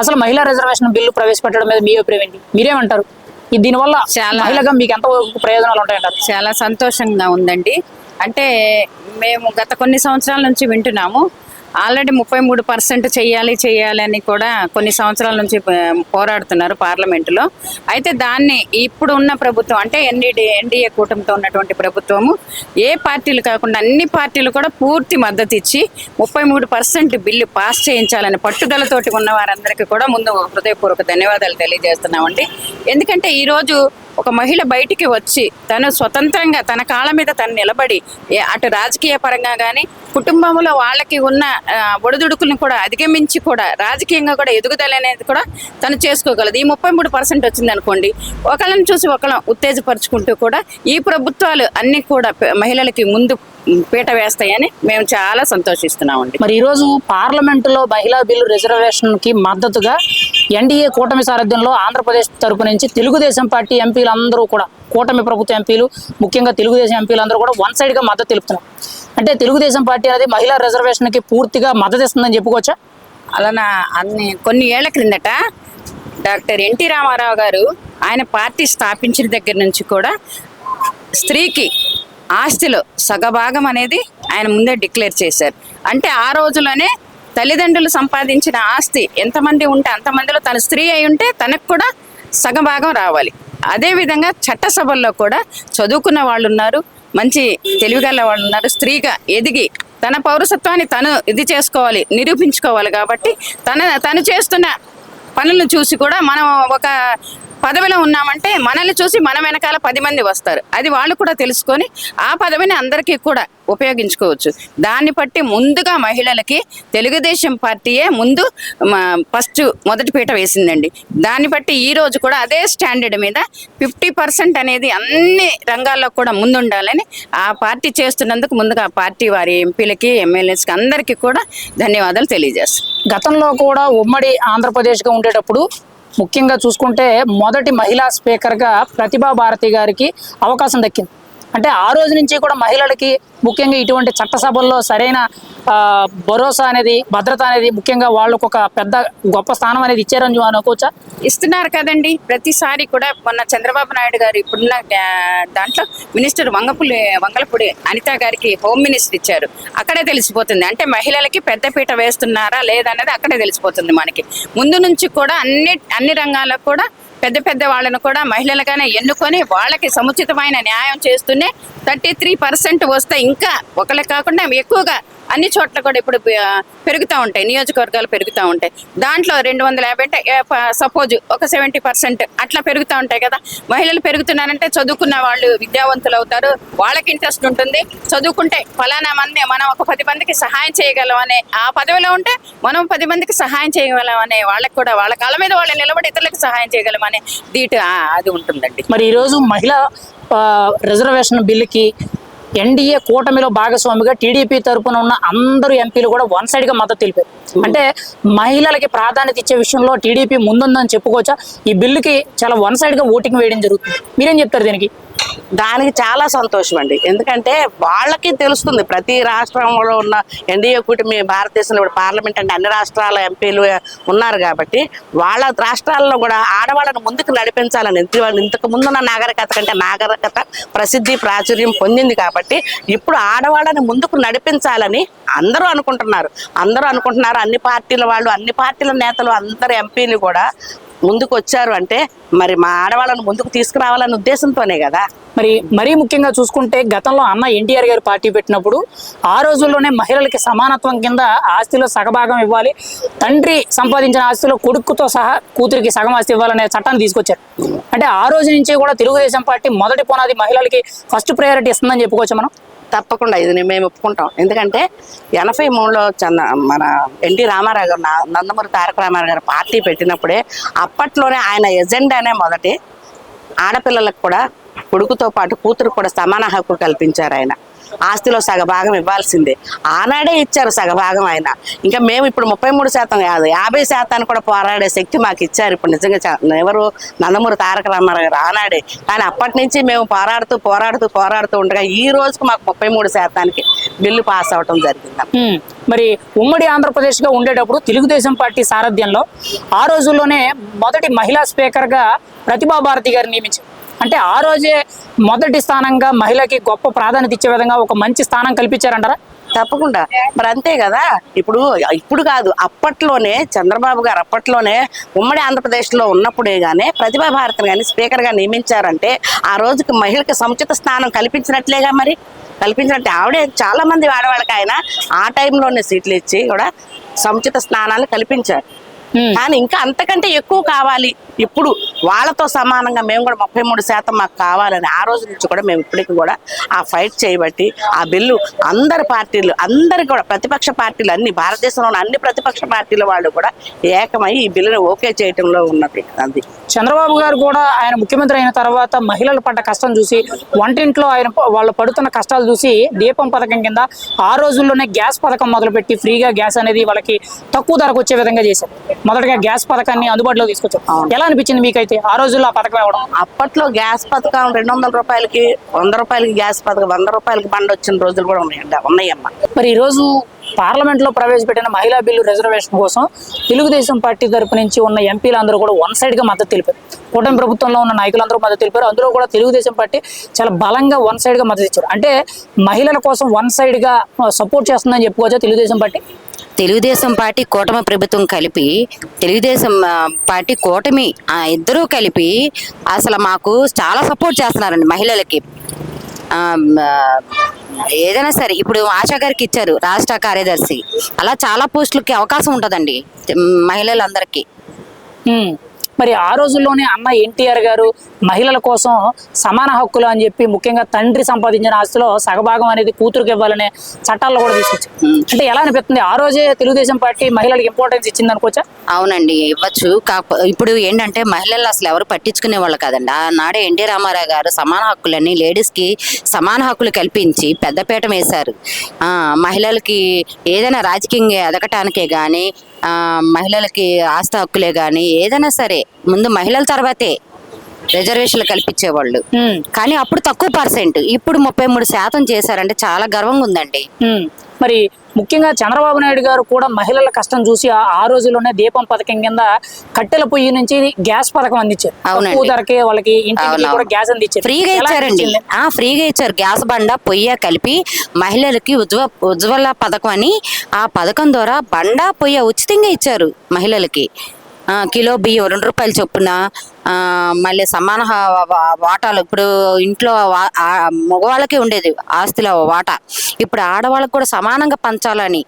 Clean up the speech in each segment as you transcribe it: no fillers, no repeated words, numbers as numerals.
అసలు మహిళా reservation bill ప్రవేశపెట్టడం మీద మీ అభిప్రాయం ఏంటి? మీరేమంటారు? దీనివల్ల మహిళగా మీకు ఎంత ప్రయోజనాలు ఉంటాయంటారు? చాలా సంతోషంగా ఉందండి. అంటే మేము గత కొన్ని సంవత్సరాల నుంచి వింటున్నాము, ఆల్రెడీ 33% చేయాలి అని కూడా కొన్ని సంవత్సరాల నుంచి పోరాడుతున్నారు పార్లమెంటులో. అయితే దాన్ని ఇప్పుడు ఉన్న ప్రభుత్వం అంటే ఎన్డీఏ కూటమితో ఉన్నటువంటి ప్రభుత్వము ఏ పార్టీలు కాకుండా అన్ని పార్టీలు కూడా పూర్తి మద్దతు ఇచ్చి 33% బిల్లు పాస్ చేయించాలని పట్టుదలతోటి ఉన్న వారందరికీ కూడా ముందు హృదయపూర్వక ధన్యవాదాలు తెలియజేస్తున్నామండి. ఎందుకంటే ఈరోజు ఒక మహిళ బయటికి వచ్చి తను స్వతంత్రంగా తన కాళ్ళ మీద తను నిలబడి అటు రాజకీయ పరంగా కానీ కుటుంబంలో వాళ్ళకి ఉన్న ఒడిదుడుకులను కూడా అధిగమించి కూడా రాజకీయంగా కూడా ఎదుగుదల అనేది కూడా తను చేసుకోగలదు. ఈ 33% వచ్చింది అనుకోండి, ఒకళ్ళని చూసి ఒకళ్ళం ఉత్తేజపరుచుకుంటూ కూడా ఈ ప్రభుత్వాలు అన్ని కూడా మహిళలకి ముందు పీట వేస్తాయని మేము చాలా సంతోషిస్తున్నామండి. మరి ఈరోజు పార్లమెంటులో మహిళా బిల్లు రిజర్వేషన్ కి మద్దతుగా ఎన్డీఏ కూటమి సారథ్యంలో ఆంధ్రప్రదేశ్ తరపు నుంచి తెలుగుదేశం పార్టీ ఎంపీలు అందరూ కూడా, కూటమి ప్రభుత్వ ఎంపీలు ముఖ్యంగా తెలుగుదేశం ఎంపీలు అందరూ కూడా వన్ సైడ్ గా మద్దతు తెలుపుతున్నారు. అంటే తెలుగుదేశం పార్టీ అనేది మహిళా రిజర్వేషన్ కి పూర్తిగా మద్దతు ఇస్తుందని చెప్పుకోవచ్చా? అలా కొన్ని ఏళ్ల క్రిందట డాక్టర్ ఎన్టీ రామారావు గారు ఆయన పార్టీ స్థాపించిన దగ్గర నుంచి కూడా స్త్రీకి ఆస్తిలో సగభాగం అనేది ఆయన ముందే డిక్లేర్ చేశారు. అంటే ఆ రోజులోనే తల్లిదండ్రులు సంపాదించిన ఆస్తి ఎంతమంది ఉంటే అంతమందిలో తన స్త్రీ అయి ఉంటే తనకు కూడా సగభాగం రావాలి. అదేవిధంగా చట్టసభల్లో కూడా చదువుకున్న వాళ్ళు ఉన్నారు, మంచి తెలివిగల వాళ్ళు ఉన్నారు. స్త్రీగా ఎదిగి తన పౌరసత్వాన్ని తను ఇది చేసుకోవాలి, నిరూపించుకోవాలి. కాబట్టి తను చేస్తున్న పనులను చూసి కూడా మనం ఒక పదవిలో ఉన్నామంటే మనల్ని చూసి మన వెనకాల 10 మంది వస్తారు. అది వాళ్ళు కూడా తెలుసుకొని ఆ పదవిని అందరికీ కూడా ఉపయోగించుకోవచ్చు. దాన్ని బట్టి ముందుగా మహిళలకి తెలుగుదేశం పార్టీయే ముందు ఫస్ట్ మొదటి పీట వేసిందండి. దాన్ని బట్టి ఈ రోజు కూడా అదే స్టాండర్డ్ మీద 50% అనేది అన్ని రంగాల్లో కూడా ముందుండాలని ఆ పార్టీ చేస్తున్నందుకు ముందుగా ఆ పార్టీ వారి ఎంపీలకి ఎమ్మెల్యేస్కి అందరికీ కూడా ధన్యవాదాలు తెలియజేస్తాం. గతంలో కూడా ఉమ్మడి ఆంధ్రప్రదేశ్గా ఉండేటప్పుడు ముఖ్యంగా చూసుకుంటే మొదటి మహిళా స్పీకర్గా ప్రతిభా భారతి గారికి అవకాశం దక్కింది. అంటే ఆ రోజు నుంచి కూడా మహిళలకి ముఖ్యంగా ఇటువంటి చట్టసభల్లో సరైన భరోసా అనేది, భద్రత అనేది, ముఖ్యంగా వాళ్ళకు ఒక పెద్ద గొప్ప స్థానం అనేది ఇచ్చారని అనుకోవచ్చా? ఇస్తున్నారు కదండి. ప్రతిసారి కూడా మొన్న చంద్రబాబు నాయుడు గారు ఇప్పుడున్న దాంట్లో మినిస్టర్ వంగలపూడి అనిత గారికి హోమ్ మినిస్టర్ ఇచ్చారు. అక్కడే తెలిసిపోతుంది అంటే మహిళలకి పెద్దపీట వేస్తున్నారా లేదనేది అక్కడే తెలిసిపోతుంది మనకి. ముందు నుంచి కూడా అన్ని రంగాల్లో కూడా పెద్ద వాళ్ళను కూడా మహిళలుగానే ఎన్నుకొని వాళ్ళకి సముచితమైన న్యాయం చేస్తూనే 33% వస్తే ఇంకా ఒకళ్ళే కాకుండా ఎక్కువగా అన్ని చోట్ల కూడా ఇప్పుడు పెరుగుతూ ఉంటాయి, నియోజకవర్గాలు పెరుగుతూ ఉంటాయి. దాంట్లో 250 అంటే సపోజ్ ఒక 70% అట్లా పెరుగుతూ ఉంటాయి కదా. మహిళలు పెరుగుతున్నారంటే చదువుకున్న వాళ్ళు విద్యావంతులు అవుతారు, వాళ్ళకి ఇంట్రెస్ట్ ఉంటుంది. చదువుకుంటే ఫలానా మంది మనం ఒక 10 మందికి సహాయం చేయగలం అనే ఆ పదవిలో ఉంటే మనం 10 మందికి సహాయం చేయగలం అనే వాళ్ళకి కూడా వాళ్ళ కాళ్ళ మీద వాళ్ళు నిలబడి ఇతరులకు సహాయం చేయగలం అనే దీటు అది ఉంటుందండి. మరి ఈరోజు మహిళా రిజర్వేషన్ బిల్లుకి ఎన్డీఏ కూటమిలో భాగస్వామిగా టీడీపీ తరపున ఉన్న అందరూ ఎంపీలు కూడా వన్ సైడ్ గా మద్దతు తెలిపారు. అంటే మహిళలకి ప్రాధాన్యత ఇచ్చే విషయంలో టీడీపీ ముందుందని చెప్పుకోవచ్చా? ఈ బిల్లుకి చాలా వన్ సైడ్ గా ఓటింగ్ వేయడం జరుగుతుంది. మీరేం చెప్తారు దీనికి? దానికి చాలా సంతోషం అండి. ఎందుకంటే వాళ్ళకి తెలుస్తుంది, ప్రతి రాష్ట్రంలో ఉన్న ఎన్డీఏ కూటమి భారతదేశంలో పార్లమెంట్ అంటే అన్ని రాష్ట్రాల ఎంపీలు ఉన్నారు కాబట్టి వాళ్ళ రాష్ట్రాల్లో కూడా ఆడవాళ్ళను ముందుకు నడిపించాలని, ఇంతకు ముందున్న నాగరికత కంటే నాగరికత ప్రసిద్ధి ప్రాచుర్యం పొందింది కాబట్టి ఇప్పుడు ఆడవాళ్ళని ముందుకు నడిపించాలని అందరూ అనుకుంటున్నారు. అన్ని పార్టీల వాళ్ళు, అన్ని పార్టీల నేతలు, అందరు ఎంపీలు కూడా ముందుకు వచ్చారు. అంటే మరి మా ఆడవాళ్ళను ముందుకు తీసుకురావాలనే ఉద్దేశంతోనే కదా. మరీ ముఖ్యంగా చూసుకుంటే గతంలో అన్న ఎన్టీఆర్ గారు పార్టీ పెట్టినప్పుడు ఆ రోజుల్లోనే మహిళలకి సమానత్వం కింద ఆస్తిలో సగభాగం ఇవ్వాలి, తండ్రి సంపాదించిన ఆస్తిలో కొడుకుతో సహా కూతురికి సగం ఆస్తి ఇవ్వాలనే చట్టాన్ని తీసుకొచ్చారు. అంటే ఆ రోజు నుంచి కూడా తెలుగుదేశం పార్టీ మొదటి పునాది మహిళలకి ఫస్ట్ ప్రయారిటీ ఇస్తుందని చెప్పుకోవచ్చు మనం. తప్పకుండా ఇది మేము ఒప్పుకుంటాం. ఎందుకంటే 83లో మన ఎన్టీ రామారావు గారు, నందమూరి తారక రామారావు గారు పార్టీ పెట్టినప్పుడే అప్పట్లోనే ఆయన ఎజెండానే మొదటి ఆడపిల్లలకు కూడా కొడుకుతో పాటు కూతురు కూడా సమాన హక్కు కల్పించారు ఆయన. ఆస్తిలో సగభాగం ఇవ్వాల్సిందే. ఆనాడే ఇచ్చారు సగభాగం ఆయన. ఇంకా మేము ఇప్పుడు 33% కాదు 50% కూడా పోరాడే శక్తి మాకు ఇచ్చారు ఇప్పుడు నిజంగా. ఎవరు? నందమూరి తారక రామారావు గారు ఆనాడే. కానీ అప్పటి నుంచి మేము పోరాడుతూ ఉండగా ఈ రోజుకు మాకు 33% బిల్లు పాస్ అవటం జరిగింది. మరి ఉమ్మడి ఆంధ్రప్రదేశ్ గా ఉండేటప్పుడు తెలుగుదేశం పార్టీ సారథ్యంలో ఆ రోజుల్లోనే మొదటి మహిళా స్పీకర్ గా ప్రతిభా భారతి గారిని నియమించారు. అంటే ఆ రోజే మొదటి స్థానంగా మహిళకి గొప్ప ప్రాధాన్యత ఇచ్చే విధంగా ఒక మంచి స్థానం కల్పించారంటారా? తప్పకుండా. మరి అంతే కదా. ఇప్పుడు కాదు, అప్పట్లోనే చంద్రబాబు గారు అప్పట్లోనే ఉమ్మడి ఆంధ్రప్రదేశ్ లో ఉన్నప్పుడే గానీ ప్రతిభా భారతిని కానీ స్పీకర్ గా నియమించారంటే ఆ రోజుకి మహిళకి సముచిత స్థానం కల్పించినట్లేగా. మరి కల్పించినట్టే ఆవిడే చాలా మంది ఆడవాళ్ళకి ఆయన ఆ టైంలోనే సీట్లు ఇచ్చి కూడా సముచిత స్థానాలు కల్పించారు. కానీ ఇంకా అంతకంటే ఎక్కువ కావాలి, ఇప్పుడు వాళ్ళతో సమానంగా మేము కూడా 33% మాకు కావాలని ఆ రోజు నుంచి కూడా మేము ఇప్పటికి కూడా ఆ ఫైట్ చేయబట్టి ఆ బిల్లు అందరికి కూడా ప్రతిపక్ష పార్టీలు అన్ని భారతదేశంలో ఉన్న అన్ని ప్రతిపక్ష పార్టీల వాళ్ళు కూడా ఏకమై ఈ బిల్లుని ఓకే చేయటంలో ఉన్నది. అది చంద్రబాబు గారు కూడా ఆయన ముఖ్యమంత్రి అయిన తర్వాత మహిళలు పడ్డ కష్టం చూసి, వంటింట్లో వాళ్ళు పడుతున్న కష్టాలు చూసి దీపం పథకం కింద ఆ రోజుల్లోనే గ్యాస్ పథకం మొదలుపెట్టి ఫ్రీగా గ్యాస్ అనేది వాళ్ళకి తక్కువ ధరకు వచ్చే విధంగా చేశారు. మొదటగా గ్యాస్ పథకాన్ని అందుబాటులో తీసుకొచ్చారు. ఎలా అనిపించింది మీకైతే ఆ రోజుల్లో ఆ పథకం ఇవ్వడం? అప్పట్లో గ్యాస్ పథకం 200 రూపాయలకి 100 రూపాయలకి గ్యాస్ పథకం 100 రూపాయలకి బండి వచ్చిన రోజులు కూడా ఉన్నాయమ్మా. మరి ఈ రోజు పార్లమెంట్ లో ప్రవేశపెట్టిన మహిళా బిల్లు రిజర్వేషన్ కోసం తెలుగుదేశం పార్టీ తరపు నుంచి ఉన్న ఎంపీలందరూ కూడా వన్ సైడ్ గా మద్దతు తెలిపారు. కూటమి ప్రభుత్వంలో ఉన్న నాయకులందరూ మద్దతు తెలిపారు. అందులో కూడా తెలుగుదేశం పార్టీ చాలా బలంగా వన్ సైడ్ గా మద్దతు ఇచ్చారు. అంటే మహిళల కోసం వన్ సైడ్ గా సపోర్ట్ చేస్తుందని చెప్పుకోవచ్చా తెలుగుదేశం పార్టీ? తెలుగుదేశం పార్టీ కూటమి ప్రభుత్వం కలిపి తెలుగుదేశం పార్టీ కూటమి ఇద్దరూ కలిపి అసలు మాకు చాలా సపోర్ట్ చేస్తున్నారండి మహిళలకి. ఏదైనా సరే ఇప్పుడు ఆశా గారికి ఇచ్చారు రాష్ట్ర కార్యదర్శి, అలా చాలా పోస్టులకి అవకాశం ఉంటుందండి మహిళలందరికీ. మరి ఆ రోజుల్లోనే అన్న ఎన్టీఆర్ గారు మహిళల కోసం సమాన హక్కులు అని చెప్పి ముఖ్యంగా తండ్రి సంపాదించిన ఆస్తిలో సగభాగం అనేది కూతురుకి ఇవ్వాలనే చట్టాల్లో కూడా తీసుకొచ్చారు. అంటే ఎలా అనిపిస్తుంది ఆ రోజే తెలుగుదేశం పార్టీ మహిళలకు ఇంపార్టెన్స్ ఇచ్చింది అనుకోవచ్చా? అవునండి, ఇవ్వచ్చు. ఇప్పుడు ఏంటంటే మహిళలు అసలు ఎవరు పట్టించుకునే వాళ్ళు కాదండి. ఆనాడే ఎన్టీ రామారావు గారు సమాన హక్కులని లేడీస్ కి సమాన హక్కులు కల్పించి పెద్దపీట వేశారు. మహిళలకి ఏదైనా రాజకీయంగా ఎదగటానికే గాని మహిళలకి ఆస్తి హక్కులే గాని ఏదైనా సరే ముందు మహిళల తర్వాతే రిజర్వేషన్లు కల్పించేవాళ్ళు. కానీ అప్పుడు తక్కువ పర్సెంట్, ఇప్పుడు 33% చేశారంటే చాలా గర్వంగా ఉందండి. మరి ముఖ్యంగా చంద్రబాబు నాయుడు గారు కూడా మహిళల కష్టం చూసి ఆ రోజుల్లోనే దీపం పథకం కింద కట్టెల పొయ్యి నుంచి గ్యాస్ పథకం అందించారు. తక్కువ ధరకే వాళ్ళకి ఇంటికి కూడా గ్యాస్ అందించారు. ఫ్రీగా ఇచ్చారండి. ఫ్రీగా ఇచ్చారు. గ్యాస్ బండ పొయ్య కలిపి మహిళలకి ఉజ్వల పథకం అని ఆ పథకం ద్వారా బండ పొయ్య ఉచితంగా ఇచ్చారు మహిళలకి. కిలో బియ్యం 2 రూపాయలు చొప్పున, మళ్ళీ సమాన వాటాలు. ఇప్పుడు ఇంట్లో మగవాళ్ళకే ఉండేది ఆస్తిలో వాటా, ఇప్పుడు ఆడవాళ్ళకు కూడా సమానంగా పంచాలని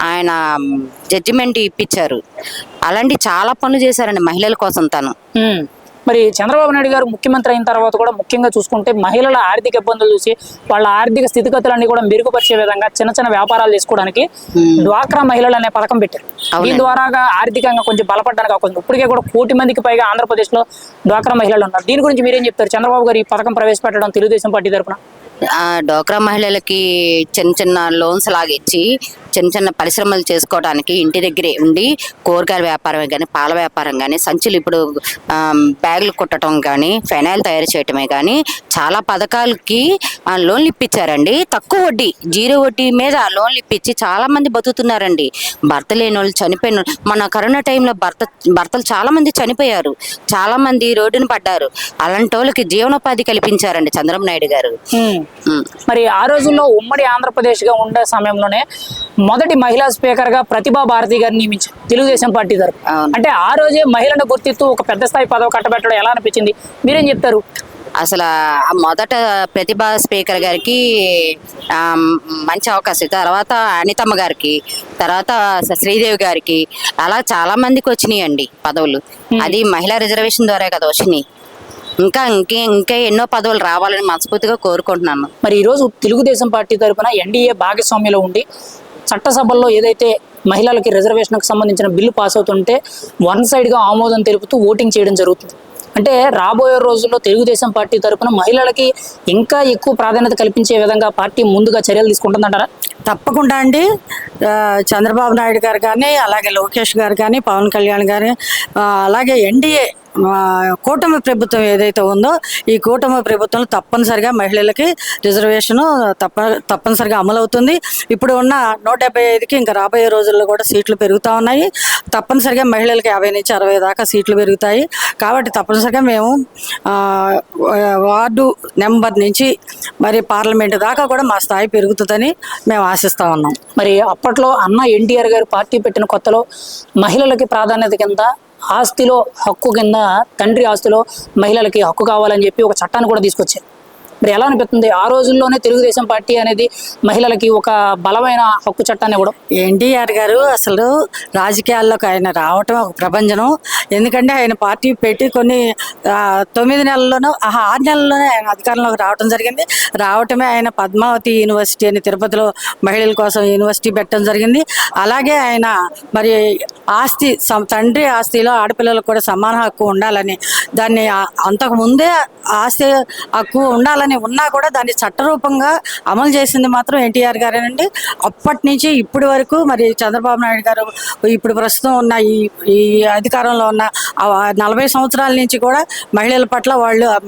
ఆయన జడ్జిమెంట్ ఇప్పించారు. అలాంటి చాలా పనులు చేశారండి మహిళల కోసం తను. మరి చంద్రబాబు నాయుడు గారు ముఖ్యమంత్రి అయిన తర్వాత కూడా ముఖ్యంగా చూసుకుంటే మహిళల ఆర్థిక ఇబ్బందులు చూసి వాళ్ళ ఆర్థిక స్థితిగతులన్నీ కూడా మెరుగుపరిచే విధంగా చిన్న చిన్న వ్యాపారాలు చేసుకోవడానికి డ్వాక్రా మహిళలు అనే పథకం పెట్టారు. దీని ద్వారా ఆర్థికంగా కొంచెం బలపడడానికి అవకాశం. ఇప్పటికే కూడా 1 కోటి మందికి పైగా ఆంధ్రప్రదేశ్ లో డ్వాక్రా మహిళలు ఉన్నారు. దీని గురించి మీరేం చెప్తారు? చంద్రబాబు గారు ఈ పథకం ప్రవేశపెట్టడం తెలుగుదేశం పార్టీ తరఫున డ్వాక్రా మహిళలకి చిన్న చిన్న లోన్స్ లాగిచ్చి చిన్న చిన్న పరిశ్రమలు చేసుకోవడానికి ఇంటి దగ్గరే ఉండి కూరగాయల వ్యాపారమే కానీ పాల వ్యాపారం కానీ సంచులు ఇప్పుడు బ్యాగులు కుట్టడం కానీ ఫెనాయిల్ తయారు చేయటమే కానీ చాలా పథకాలకి లోన్లు ఇప్పించారండి. తక్కువ వడ్డీ 0 వడ్డీ మీద లోన్లు ఇప్పించి చాలా మంది బతుకుతున్నారండి. భర్త లేని వాళ్ళు, చనిపోయిన వాళ్ళు. మన కరోనా టైంలో భర్తలు చాలా మంది చనిపోయారు, చాలా మంది రోడ్డున పడ్డారు. అలాంటి వాళ్ళకి జీవనోపాధి కల్పించారండి చంద్రబాబు నాయుడు గారు. మరి ఆ రోజుల్లో ఉమ్మడి ఆంధ్రప్రదేశ్ గా ఉండే సమయంలోనే మొదటి మహిళా స్పీకర్ గా ప్రతిభా భారతి గారిని నియమించారు తెలుగుదేశం పార్టీ తరఫు. అంటే ఆ రోజే మహిళను గుర్తిస్తూ ఒక పెద్ద స్థాయి పదవి కట్టబెట్టడం ఎలా అనిపించింది? మీరేం చెప్తారు? అసలు మొదట ప్రతిభా స్పీకర్ గారికి మంచి అవకాశం, తర్వాత అనితమ్మ గారికి, తర్వాత శ్రీదేవి గారికి, అలా చాలా మందికి వచ్చినాయండి పదవులు. అది మహిళా రిజర్వేషన్ ద్వారా కదా వచ్చినాయి. ఇంకా ఎన్నో పదవులు రావాలని మనస్ఫూర్తిగా కోరుకుంటున్నాను. మరి ఈ రోజు తెలుగుదేశం పార్టీ తరఫున ఎన్డీఏ భాగస్వామ్యంలో ఉండి చట్టసభల్లో ఏదైతే మహిళలకి రిజర్వేషన్కి సంబంధించిన బిల్లు పాస్ అవుతుంటే వన్ సైడ్ గా ఆమోదం తెలుపుతూ ఓటింగ్ చేయడం జరుగుతుంది. అంటే రాబోయే రోజుల్లో తెలుగుదేశం పార్టీ తరపున మహిళలకి ఇంకా ఎక్కువ ప్రాధాన్యత కల్పించే విధంగా పార్టీ ముందుగా చర్యలు తీసుకుంటుందంటారా? తప్పకుండా అండి. చంద్రబాబు నాయుడు గారు కానీ, అలాగే లోకేష్ గారు కానీ, పవన్ కళ్యాణ్ గారు, అలాగే ఎన్డీఏ కూటమి ప్రభుత్వం ఏదైతే ఉందో ఈ కూటమి ప్రభుత్వంలో తప్పనిసరిగా మహిళలకి రిజర్వేషను తప్పనిసరిగా అమలవుతుంది. ఇప్పుడు ఉన్న 175కి ఇంకా రాబోయే రోజుల్లో కూడా సీట్లు పెరుగుతూ ఉన్నాయి. తప్పనిసరిగా మహిళలకి 50 నుంచి 60 దాకా సీట్లు పెరుగుతాయి. కాబట్టి తప్పనిసరిగా మేము వార్డు నెంబర్ నుంచి మరి పార్లమెంటు దాకా కూడా మా స్థాయి పెరుగుతుందని మేము ఆశిస్తూ ఉన్నాం. మరి అప్పట్లో అన్న ఎన్టీఆర్ గారు పార్టీ పెట్టిన కొత్తలో మహిళలకి ప్రాధాన్యత కింద ఆస్తిలో హక్కు కింద తండ్రి ఆస్తిలో మహిళలకి హక్కు కావాలని చెప్పి ఒక చట్టాన్ని కూడా తీసుకొచ్చారు. మరి ఎలా అనిపిస్తుంది ఆ రోజుల్లోనే తెలుగుదేశం పార్టీ అనేది మహిళలకి ఒక బలమైన హక్కు చట్టాన్ని ఇవ్వడం? ఎన్టీఆర్ గారు అసలు రాజకీయాల్లోకి ఆయన రావటం ఒక ప్రభంజనం. ఎందుకంటే ఆయన పార్టీ పెట్టి కొన్ని 9 నెలల్లోనూ 6 నెలల్లోనే ఆయన అధికారంలోకి రావటం జరిగింది. రావటమే ఆయన పద్మావతి యూనివర్సిటీ అని తిరుపతిలో మహిళల కోసం యూనివర్సిటీ పెట్టడం జరిగింది. అలాగే ఆయన మరి ఆస్తి తండ్రి ఆస్తిలో ఆడపిల్లలకు కూడా సమాన హక్కు ఉండాలని దాన్ని అంతకుముందే ఆస్తి హక్కు ఉండాలని ఉన్నా కూడా దాన్ని చట్టరూపంగా అమలు చేసింది మాత్రం ఎన్టీఆర్ గారేనండి. అప్పటి నుంచి ఇప్పటి వరకు మరి చంద్రబాబు నాయుడు గారు ఇప్పుడు ప్రస్తుతం ఉన్న ఈ అధికారంలో ఉన్న 40 సంవత్సరాల నుంచి కూడా మహిళల పట్ల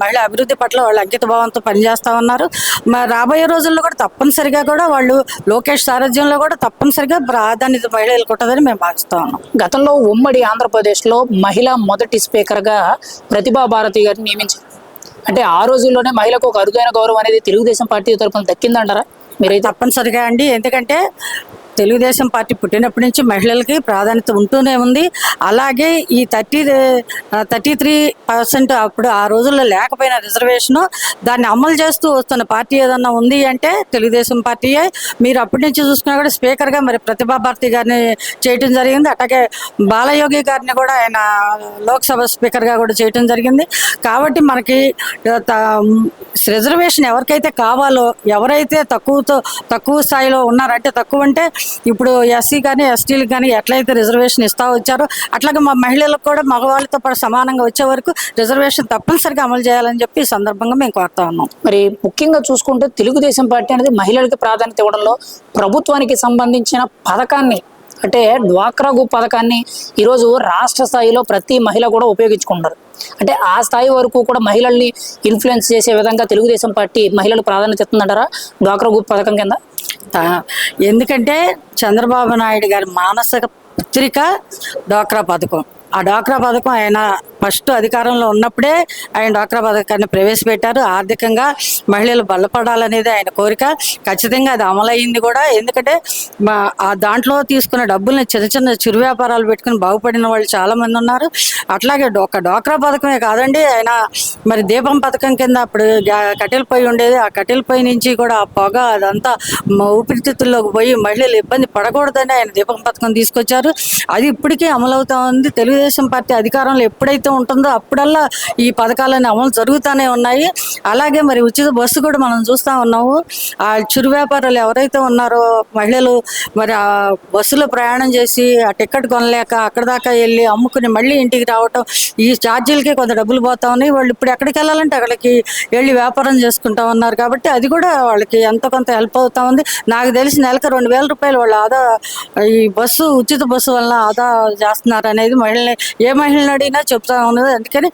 మహిళా అభివృద్ధి పట్ల వాళ్ళు అంకిత భావంతో పనిచేస్తూ ఉన్నారు. మరి రాబోయే రోజుల్లో కూడా తప్పనిసరిగా కూడా వాళ్ళు లోకేష్ సారథ్యంలో కూడా తప్పనిసరిగా ప్రాధాన్యత మహిళలకు ఉంటుందని మేము భావిస్తూ ఉన్నాం. గతంలో ఉమ్మడి ఆంధ్రప్రదేశ్లో మహిళా మొదటి స్పీకర్గా ప్రతిభా భారతి గారిని నియమించారు. అంటే ఆ రోజుల్లోనే మహిళకు ఒక అరుదైన గౌరవం అనేది తెలుగుదేశం పార్టీ తరఫున దక్కిందంటారా మీరైతే? తప్పనిసరిగా అండి. ఎందుకంటే తెలుగుదేశం పార్టీ పుట్టినప్పటి నుంచి మహిళలకి ప్రాధాన్యత ఉంటూనే ఉంది. అలాగే ఈ 33% అప్పుడు ఆ రోజుల్లో లేకపోయిన రిజర్వేషను దాన్ని అమలు చేస్తూ వస్తున్న పార్టీ ఏదన్నా ఉంది అంటే తెలుగుదేశం పార్టీయే. మీరు అప్పటి నుంచి చూసుకున్నా కూడా స్పీకర్గా మరి ప్రతిభా భారతి గారిని చేయటం జరిగింది. అట్లాగే బాలయోగి గారిని కూడా ఆయన లోక్సభ స్పీకర్గా కూడా చేయటం జరిగింది. కాబట్టి మనకి రిజర్వేషన్ ఎవరికైతే కావాలో, ఎవరైతే తక్కువ స్థాయిలో ఉన్నారంటే తక్కువ అంటే ఇప్పుడు ఎస్సీ కానీ ఎస్టీలకు కానీ ఎట్లయితే రిజర్వేషన్ ఇస్తూ వచ్చారో అట్లాగే మా మహిళలకు కూడా మగవాళ్ళతో పాటు సమానంగా వచ్చే వరకు రిజర్వేషన్ తప్పనిసరిగా అమలు చేయాలని చెప్పి ఈ సందర్భంగా మేము కోరుతా ఉన్నాం. మరి ముఖ్యంగా చూసుకుంటే తెలుగుదేశం పార్టీ అనేది మహిళలకు ప్రాధాన్యత ఇవ్వడంలో ప్రభుత్వానికి సంబంధించిన పథకాన్ని అంటే డ్వాక్రా గ్రూప్ పథకాన్ని ఈరోజు రాష్ట్ర స్థాయిలో ప్రతి మహిళ కూడా ఉపయోగించుకుంటారు. అంటే ఆ స్థాయి వరకు కూడా మహిళల్ని ఇన్ఫ్లుయెన్స్ చేసే విధంగా తెలుగుదేశం పార్టీ మహిళలకు ప్రాధాన్యత ఇస్తుందంటారా డ్వాక్రా గ్రూప్ పథకం కింద? ఎందుకంటే చంద్రబాబు నాయుడు గారి మానసిక పత్రిక డ్వాక్రా పథకం. ఆ డ్వాక్రా పథకం ఆయన ఫస్ట్ అధికారంలో ఉన్నప్పుడే ఆయన డ్వాక్రా పథకాన్ని ప్రవేశపెట్టారు. ఆర్థికంగా మహిళలు బలపడాలనేది ఆయన కోరిక. ఖచ్చితంగా అది అమలయ్యింది కూడా. ఎందుకంటే ఆ దాంట్లో తీసుకున్న డబ్బుల్ని చిన్న చిరు వ్యాపారాలు పెట్టుకుని బాగుపడిన వాళ్ళు చాలామంది ఉన్నారు. అట్లాగే డ్వాక్రా పథకమే కాదండి, ఆయన మరి దీపం పథకం కింద అప్పుడు కట్టెల పొయ్యి ఉండేది. ఆ కట్టెల పొయ్యి నుంచి కూడా ఆ పొగ అదంతా ఊపిరితిత్తుల్లోకి పోయి మహిళలు ఇబ్బంది పడకూడదని ఆయన దీపం పథకం తీసుకొచ్చారు. అది ఇప్పటికీ అమలవుతా ఉంది. తెలుగుదేశం పార్టీ అధికారంలో ఎప్పుడైతే ఉంటుందో అప్పుడల్లా ఈ పథకాలన్నీ అమలు జరుగుతూనే ఉన్నాయి. అలాగే మరి ఉచిత బస్సు కూడా మనం చూస్తూ ఉన్నాము. ఆ చిరు వ్యాపారాలు ఎవరైతే ఉన్నారో మహిళలు మరి ఆ బస్సులో ప్రయాణం చేసి ఆ టికెట్ కొనలేక అక్కడ దాకా వెళ్ళి అమ్ముకుని మళ్ళీ ఇంటికి రావటం, ఈ ఛార్జీలకే కొంత డబ్బులు పోతా ఉన్నాయి. వాళ్ళు ఇప్పుడు ఎక్కడికి వెళ్ళాలంటే అక్కడికి వెళ్ళి వ్యాపారం చేసుకుంటా ఉన్నారు. కాబట్టి అది కూడా వాళ్ళకి ఎంతో కొంత హెల్ప్ అవుతా ఉంది. నాకు తెలిసి నెలకు 2,000 రూపాయలు వాళ్ళు ఆదా ఈ ఉచిత బస్సు వల్ల ఆదా చేస్తున్నారు అనేది ఏ మహిళని అడిగినా చెప్తా ఉన్నది. అందుకని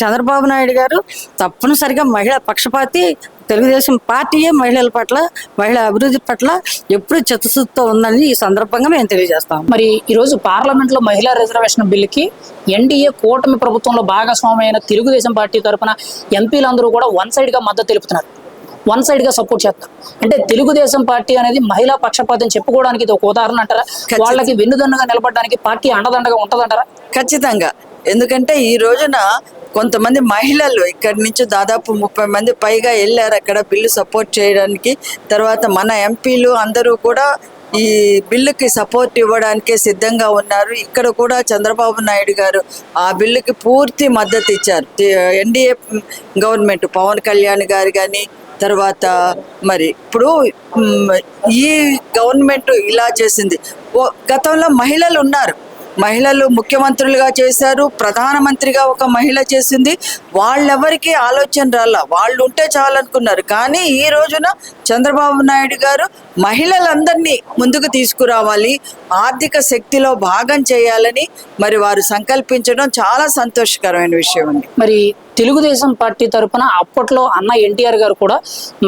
చంద్రబాబు నాయుడు గారు తప్పనిసరిగా మహిళా పక్షపాతి. తెలుగుదేశం పార్టీయే మహిళల పట్ల, మహిళా అభివృద్ధి పట్ల ఎప్పుడు చిత్తశుద్ధితో ఉందని ఈ సందర్భంగా మేము తెలియజేస్తాం. మరి ఈరోజు పార్లమెంట్లో మహిళా రిజర్వేషన్ బిల్లుకి ఎన్డీఏ కూటమి ప్రభుత్వంలో భాగస్వామి అయిన తెలుగుదేశం పార్టీ తరఫున ఎంపీలందరూ కూడా వన్ సైడ్గా మద్దతు తెలుపుతున్నారు, వన్ సైడ్గా సపోర్ట్ చేస్తారు. అంటే తెలుగుదేశం పార్టీ అనేది మహిళా పక్షపాతం చెప్పుకోవడానికి ఇది ఒక ఉదాహరణ అంటారా? వాళ్ళకి వెన్నుదన్నుగా నిలబడడానికి పార్టీ అండదండగా ఉంటుందంటారా? ఖచ్చితంగా. ఎందుకంటే ఈ రోజున కొంతమంది మహిళలు ఇక్కడి నుంచి దాదాపు 30 మంది పైగా వెళ్ళారు అక్కడ బిల్లు సపోర్ట్ చేయడానికి. తర్వాత మన ఎంపీలు అందరూ కూడా ఈ బిల్లుకి సపోర్ట్ ఇవ్వడానికి సిద్ధంగా ఉన్నారు. ఇక్కడ కూడా చంద్రబాబు నాయుడు గారు ఆ బిల్లుకి పూర్తి మద్దతు ఇచ్చారు. ఎన్డీఏ గవర్నమెంట్ పవన్ కళ్యాణ్ గారు కానీ తర్వాత మరి ఇప్పుడు ఈ గవర్నమెంట్ ఇలా చేసింది. గతంలో మహిళలు ఉన్నారు, మహిళలు ముఖ్యమంత్రులుగా చేశారు, ప్రధానమంత్రిగా ఒక మహిళ చేసింది. వాళ్ళెవరికి ఆలోచన రాలా, వాళ్ళు ఉంటే చాలనుకున్నారు. కానీ ఈ రోజున చంద్రబాబు నాయుడు గారు మహిళలందరినీ ముందుకు తీసుకురావాలి, ఆర్థిక శక్తిలో భాగం చేయాలని మరి వారు సంకల్పించడం చాలా సంతోషకరమైన విషయం అండి. మరి తెలుగుదేశం పార్టీ తరఫున అప్పట్లో అన్న ఎన్టీఆర్ గారు కూడా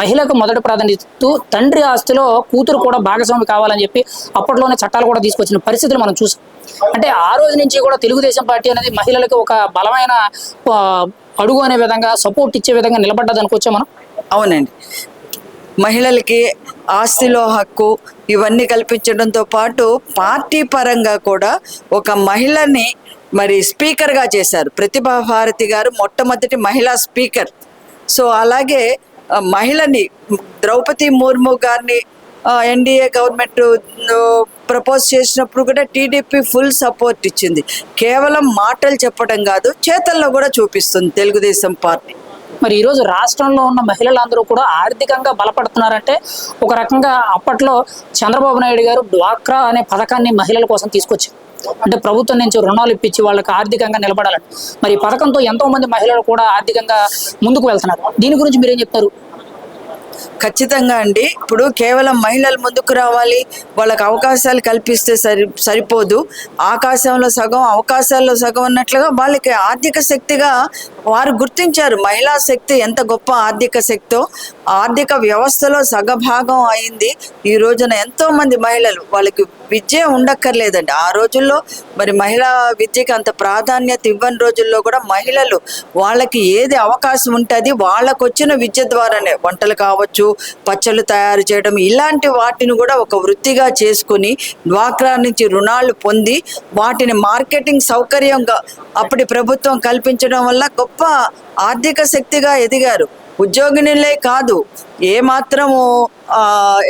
మహిళకు మొదటి ప్రాధాన్యత ఇస్తూ తండ్రి ఆస్తిలో కూతురు కూడా భాగస్వామి కావాలని చెప్పి అప్పట్లోనే చట్టాలు కూడా తీసుకొచ్చిన పరిస్థితులు మనం చూసాం. అంటే ఆ రోజు నుంచి కూడా తెలుగుదేశం పార్టీ అనేది మహిళలకు ఒక బలమైన అడుగు అనే విధంగా సపోర్ట్ ఇచ్చే విధంగా నిలబడ్డది అనుకోవచ్చా మనం? అవునండి, మహిళలకి ఆస్తిలో హక్కు ఇవన్నీ కల్పించడంతో పాటు పార్టీ పరంగా కూడా ఒక మహిళని మరి స్పీకర్గా చేశారు. ప్రతిభా భారతి గారు మొట్టమొదటి మహిళా స్పీకర్. సో అలాగే మహిళని ద్రౌపది ముర్ము గారిని ఎన్డీఏ గవర్నమెంట్ ప్రపోజ్ చేసినప్పుడు కూడా టీడీపీ ఫుల్ సపోర్ట్ ఇచ్చింది. కేవలం మాటలు చెప్పడం కాదు, చేతల్లో కూడా చూపిస్తుంది తెలుగుదేశం పార్టీ. మరి ఈరోజు రాష్ట్రంలో ఉన్న మహిళలందరూ కూడా ఆర్థికంగా బలపడుతున్నారంటే ఒక రకంగా అప్పట్లో చంద్రబాబు నాయుడు గారు డ్వాక్రా అనే పథకాన్ని మహిళల కోసం తీసుకొచ్చారు. అంటే ప్రభుత్వం నుంచి రుణాలు ఇప్పించి వాళ్ళకి ఆర్థికంగా నిలబడాలని. మరి ఈ పథకంతో ఎంతో మంది మహిళలు కూడా ఆర్థికంగా ముందుకు వెళ్తున్నారు. దీని గురించి మీరేం చెప్తారు? ఖచ్చితంగా అండి, ఇప్పుడు కేవలం మహిళలు ముందుకు రావాలి, వాళ్ళకి అవకాశాలు కల్పిస్తే సరిపోదు. ఆకాశంలో సగం అవకాశాల్లో సగం అన్నట్లుగా వాళ్ళకి ఆర్థిక శక్తిగా వారు గుర్తించారు. మహిళా శక్తి ఎంత గొప్ప ఆర్థిక శక్తో ఆర్థిక వ్యవస్థలో సగభాగం అయింది. ఈ రోజున ఎంతో మంది మహిళలు, వాళ్ళకి విద్య ఉండక్కర్లేదండి. ఆ రోజుల్లో మరి మహిళా విద్యకి అంత ప్రాధాన్యత ఇవ్వని రోజుల్లో కూడా మహిళలు వాళ్ళకి ఏది అవకాశం ఉంటుంది వాళ్ళకు వచ్చిన విద్య ద్వారానే వంటలు కావచ్చు, పచ్చళ్ళు తయారు చేయడం, ఇలాంటి వాటిని కూడా ఒక వృత్తిగా చేసుకుని డ్వాక్రా నుంచి రుణాలు పొంది వాటిని మార్కెటింగ్ సౌకర్యంగా అప్పటి ప్రభుత్వం కల్పించడం వల్ల గొప్ప ఆర్థిక శక్తిగా ఎదిగారు. ఉద్యోగినులే కాదు, ఏమాత్రము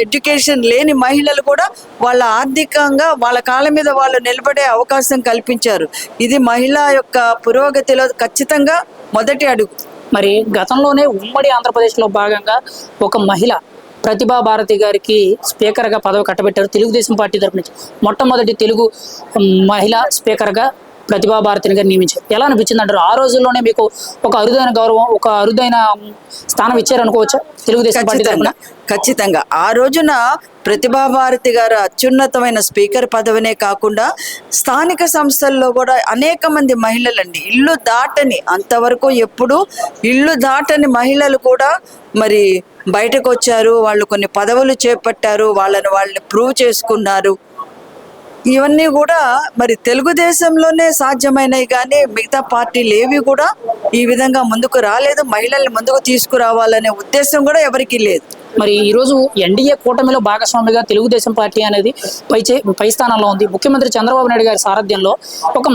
ఎడ్యుకేషన్ లేని మహిళలు కూడా వాళ్ళ ఆర్థికంగా వాళ్ళ కాళ్ళ మీద వాళ్ళు నిలబడే అవకాశం కల్పించారు. ఇది మహిళ యొక్క పురోగతిలో ఖచ్చితంగా మొదటి అడుగు. మరి గతంలోనే ఉమ్మడి ఆంధ్రప్రదేశ్లో భాగంగా ఒక మహిళ ప్రతిభా భారతి గారికి స్పీకర్గా పదవి కట్టబెట్టారు తెలుగుదేశం పార్టీ తరపు నుంచి. మొట్టమొదటి తెలుగు మహిళా స్పీకర్గా ప్రతిభా భారతిని గారు నియమించారు. ఎలా అనిపించింది అంటారు? ఆ రోజుల్లోనే మీకు ఒక అరుదైన గౌరవం, ఒక అరుదైన స్థానం ఇచ్చారనుకోవచ్చా తెలుగుదేశం పార్టీ తరపున? ఖచ్చితంగా ఆ రోజున ప్రతిభా భారతి గారు అత్యున్నతమైన స్పీకర్ పదవినే కాకుండా స్థానిక సంస్థల్లో కూడా అనేక మంది మహిళలండి ఇల్లు దాటని, అంతవరకు ఎప్పుడు ఇల్లు దాటని మహిళలు కూడా మరి బయటకు వచ్చారు. వాళ్ళు కొన్ని పదవులు చేపట్టారు, వాళ్ళని ప్రూవ్ చేసుకున్నారు. ఇవన్నీ కూడా మరి తెలుగుదేశంలోనే సాధ్యమైనవి, కానీ మిగతా పార్టీలు ఏవి కూడా ఈ విధంగా ముందుకు రాలేదు. మహిళల్ని ముందుకు తీసుకురావాలనే ఉద్దేశం కూడా ఎవరికీ లేదు. మరి ఈరోజు ఎన్డీఏ కూటమిలో భాగస్వామిగా తెలుగుదేశం పార్టీ అనేది పై స్థానంలో ఉంది. ముఖ్యమంత్రి చంద్రబాబు నాయుడు గారి సారథ్యంలో ఒక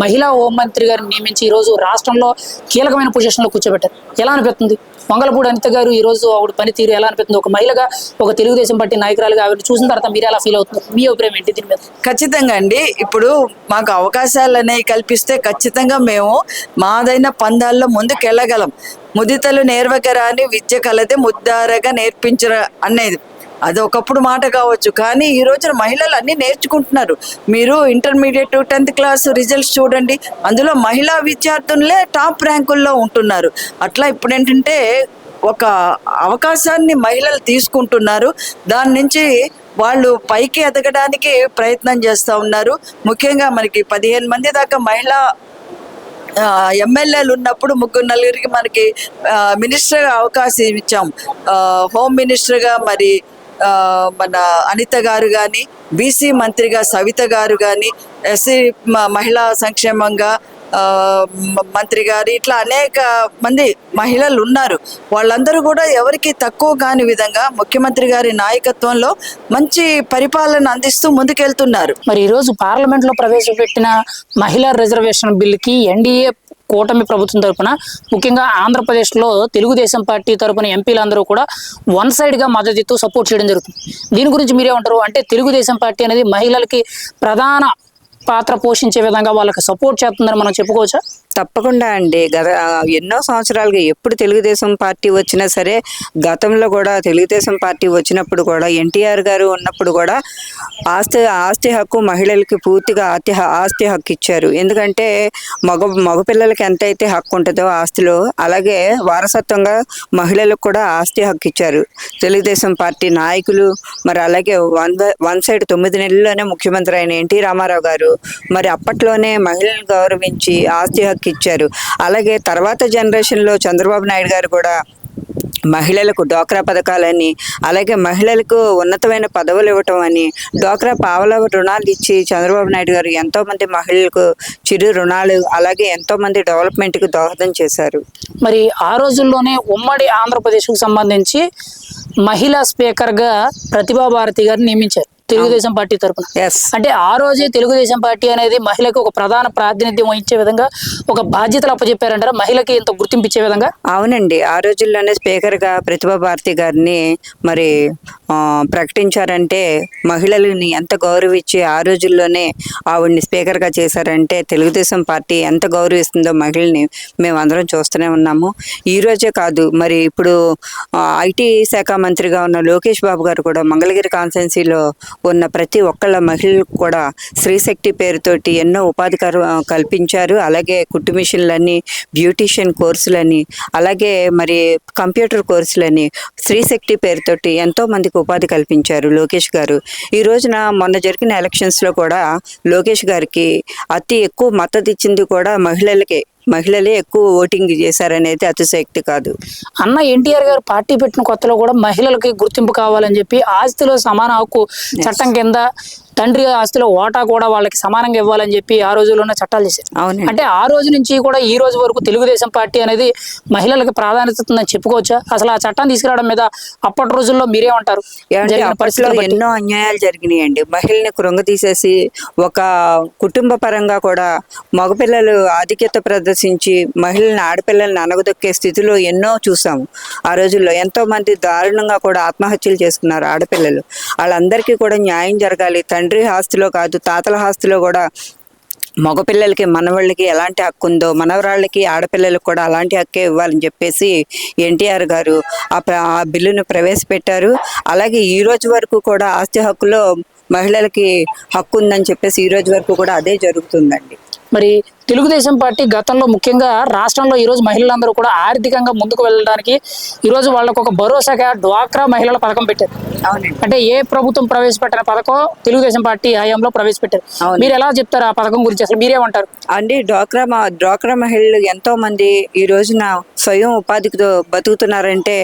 మహిళా హోంమంత్రి గారిని నియమించి ఈరోజు రాష్ట్రంలో కీలకమైన పొజిషన్లో కూర్చోబెట్టారు. ఎలా అనిపిస్తుంది? వంగలపూడి అనిత గారు ఈరోజు ఆవిడ పనితీరు ఎలా అనిపిస్తుంది? ఒక మహిళగా, ఒక తెలుగుదేశం పార్టీ నాయకురాలుగా ఆవిడ చూసిన తర్వాత మీరు ఎలా ఫీల్ అవుతున్నారు? మీ అభిప్రాయం ఏంటి దీని మీద? ఖచ్చితంగా అండి, ఇప్పుడు మాకు అవకాశాలు అనేవి కల్పిస్తే ఖచ్చితంగా మేము మాదైన పందాల్లో ముందుకు వెళ్ళగలం. ముదితలు నేర్వకరాని విద్య కలదే ముద్దారగా నేర్పించరా అనేది అది ఒకప్పుడు మాట కావచ్చు, కానీ ఈ రోజున మహిళలు అన్నీ నేర్చుకుంటున్నారు. మీరు ఇంటర్మీడియట్ 10th క్లాస్ రిజల్ట్స్ చూడండి, అందులో మహిళా విద్యార్థులే టాప్ ర్యాంకుల్లో ఉంటున్నారు. అట్లా ఇప్పుడు ఏంటంటే ఒక అవకాశాన్ని మహిళలు తీసుకుంటున్నారు, దాని నుంచి వాళ్ళు పైకి ఎదగడానికి ప్రయత్నం చేస్తూ ఉన్నారు. ముఖ్యంగా మనకి 15 మంది దాకా మహిళా ఎమ్మెల్యేలు ఉన్నప్పుడు 3-4 మనకి మినిస్టర్గా అవకాశం ఇచ్చాం. హోమ్ మినిస్టర్గా మరి మన అనిత గారు కానీ, బీసీ మంత్రిగా సవిత గారు కానీ, ఎస్సీ మహిళా సంక్షేమంగా మంత్రి గారు, ఇట్లా అనేక మంది మహిళలు ఉన్నారు. వాళ్ళందరూ కూడా ఎవరికి తక్కువ కాని విధంగా ముఖ్యమంత్రి గారి నాయకత్వంలో మంచి పరిపాలన అందిస్తూ ముందుకెళ్తున్నారు. మరి ఈరోజు పార్లమెంట్లో ప్రవేశపెట్టిన మహిళా రిజర్వేషన్ బిల్లుకి ఎన్డీఏ కూటమి ప్రభుత్వం తరపున, ముఖ్యంగా ఆంధ్రప్రదేశ్లో తెలుగుదేశం పార్టీ తరపున ఎంపీలందరూ కూడా వన్ సైడ్గా మద్దతు సపోర్ట్ చేయడం జరుగుతుంది. దీని గురించి మీరేమంటారు? అంటే తెలుగుదేశం పార్టీ అనేది మహిళలకి ప్రధాన పాత్ర పోషించే విధంగా వాళ్ళకి సపోర్ట్ చేస్తుందని మనం చెప్పుకోవచ్చా? తప్పకుండా అండి. ఎన్నో సంవత్సరాలుగా ఎప్పుడు తెలుగుదేశం పార్టీ వచ్చినా సరే, గతంలో కూడా తెలుగుదేశం పార్టీ వచ్చినప్పుడు కూడా ఎన్టీఆర్ గారు ఉన్నప్పుడు కూడా ఆస్తి హక్కు మహిళలకి పూర్తిగా ఆస్తి హక్కు ఇచ్చారు. ఎందుకంటే మగపిల్లలకి ఎంతైతే హక్కు ఉంటుందో ఆస్తిలో, అలాగే వారసత్వంగా మహిళలకు కూడా ఆస్తి హక్కు ఇచ్చారు తెలుగుదేశం పార్టీ నాయకులు. మరి అలాగే వన్ సైడ్ 9 నెలల్లోనే ముఖ్యమంత్రి అయిన ఎన్టీ రామారావు గారు మరి అప్పట్లోనే మహిళలను గౌరవించి ఆస్తి హక్కు ఇచ్చారు. అలాగే తర్వాత జనరేషన్లో చంద్రబాబు నాయుడు గారు కూడా మహిళలకు డ్వాక్రా పథకాలని, అలాగే మహిళలకు ఉన్నతమైన పదవులు ఇవ్వటం అని, డ్వాక్రా పావలా రుణాలు ఇచ్చి చంద్రబాబు నాయుడు గారు ఎంతోమంది మహిళలకు చిరు రుణాలు, అలాగే ఎంతోమంది డెవలప్మెంట్కి దోహదం చేశారు. మరి ఆ రోజుల్లోనే ఉమ్మడి ఆంధ్రప్రదేశ్కు సంబంధించి మహిళా స్పీకర్గా ప్రతిభా భారతి గారిని నియమించారు తెలుగుదేశం పార్టీ తరఫున. అంటే ఆ రోజే తెలుగుదేశం పార్టీ అనేది మహిళకు ఒక ప్రధాన ప్రాతినిధ్యం వహించే విధంగా ఒక బాధ్యతలు అప్పచెప్పారంటారా, మహిళకి ఇంత గుర్తింపు ఇచ్చే విధంగా? అవునండి, ఆ రోజుల్లోనే స్పీకర్గా ప్రతిభా భారతి గారిని మరి ప్రకటించారంటే మహిళలని ఎంత గౌరవించి ఆ రోజుల్లోనే ఆవిడ్ని స్పీకర్గా చేశారంటే తెలుగుదేశం పార్టీ ఎంత గౌరవిస్తుందో మహిళని మేము అందరం చూస్తూనే ఉన్నాము. ఈ రోజే కాదు, మరి ఇప్పుడు ఐటీ శాఖ మంత్రిగా ఉన్న లోకేష్ బాబు గారు కూడా మంగళగిరి కాన్స్టిట్యున్సీలో ఉన్న ప్రతి ఒక్కళ్ళ మహిళలకు కూడా స్త్రీశక్తి పేరుతోటి ఎన్నో ఉపాధి కల్పించారు. అలాగే కుట్టు మిషన్లని, బ్యూటీషియన్ కోర్సులని, అలాగే మరి కంప్యూటర్ కోర్సులని స్త్రీశక్తి పేరుతోటి ఎంతో మందికి ఉపాధి కల్పించారు లోకేష్ గారు. ఈ రోజున మొన్న జరిగిన ఎలక్షన్స్లో కూడా లోకేష్ గారికి అతి ఎక్కువ మద్దతు ఇచ్చింది కూడా మహిళలే ఎక్కువ ఓటింగ్ చేశారనేది అతిశయోక్తి కాదు. అన్న ఎన్టీఆర్ గారు పార్టీ పెట్టిన కొత్తలో కూడా మహిళలకి గుర్తింపు కావాలని చెప్పి ఆస్తిలో సమాన హక్కు చట్టం కింద తండ్రి ఆస్తిలో వాటా కూడా వాళ్ళకి సమానంగా ఇవ్వాలని చెప్పి ఆ రోజుల్లోనే చట్టాలు చేశారు. అంటే ఆ రోజు నుంచి కూడా ఈ రోజు వరకు తెలుగుదేశం పార్టీ అనేది మహిళలకు ప్రాధాన్యత ఉందని చెప్పుకోవచ్చా? అసలు ఆ చట్టాన్ని తీసుకురావడం మీద అప్పటి రోజుల్లో మీరేమంటారు? ఎన్నో అన్యాయాలు జరిగినాయండి. మహిళని కృంగతీసేసి ఒక కుటుంబ పరంగా కూడా మగపిల్లలు ఆధిక్యత ప్రదర్శించి మహిళల్ని, ఆడపిల్లల్ని అనగదొక్కే స్థితిలో ఎన్నో చూసాము. ఆ రోజుల్లో ఎంతో మంది దారుణంగా కూడా ఆత్మహత్యలు చేసుకున్నారు ఆడపిల్లలు. వాళ్ళందరికీ కూడా న్యాయం జరగాలి. తండ్రి ఆస్తిలో కాదు, తాతల ఆస్తిలో కూడా మగపిల్లలకి, మనవాళ్ళకి ఎలాంటి హక్కు ఉందో మనవరాళ్ళకి, ఆడపిల్లలకు కూడా అలాంటి హక్కే ఇవ్వాలని చెప్పేసి ఎన్టీఆర్ గారు ఆ బిల్లును ప్రవేశపెట్టారు. అలాగే ఈ రోజు వరకు కూడా ఆస్తి హక్కులో మహిళలకి హక్కు ఉందని చెప్పేసి ఈ రోజు వరకు కూడా అదే జరుగుతుందండి. మరి తెలుగుదేశం పార్టీ గతంలో ముఖ్యంగా రాష్ట్రంలో ఈరోజు మహిళలందరూ కూడా ఆర్థికంగా ముందుకు వెళ్ళడానికి ఈరోజు వాళ్ళకు ఒక భరోసాగా డ్వాక్రా మహిళల పథకం పెట్టారు. అంటే ఏ ప్రభుత్వం ప్రవేశపెట్టిన పథకం తెలుగుదేశం పార్టీ హయాంలో ప్రవేశపెట్టారు. మీరు ఎలా చెప్తారు ఆ పథకం గురించి? అసలు మీరేమంటారు? అండి, డ్వాక్రా మహిళలు ఎంతో మంది ఈ రోజున స్వయం ఉపాధికి బతుకుతున్నారంటే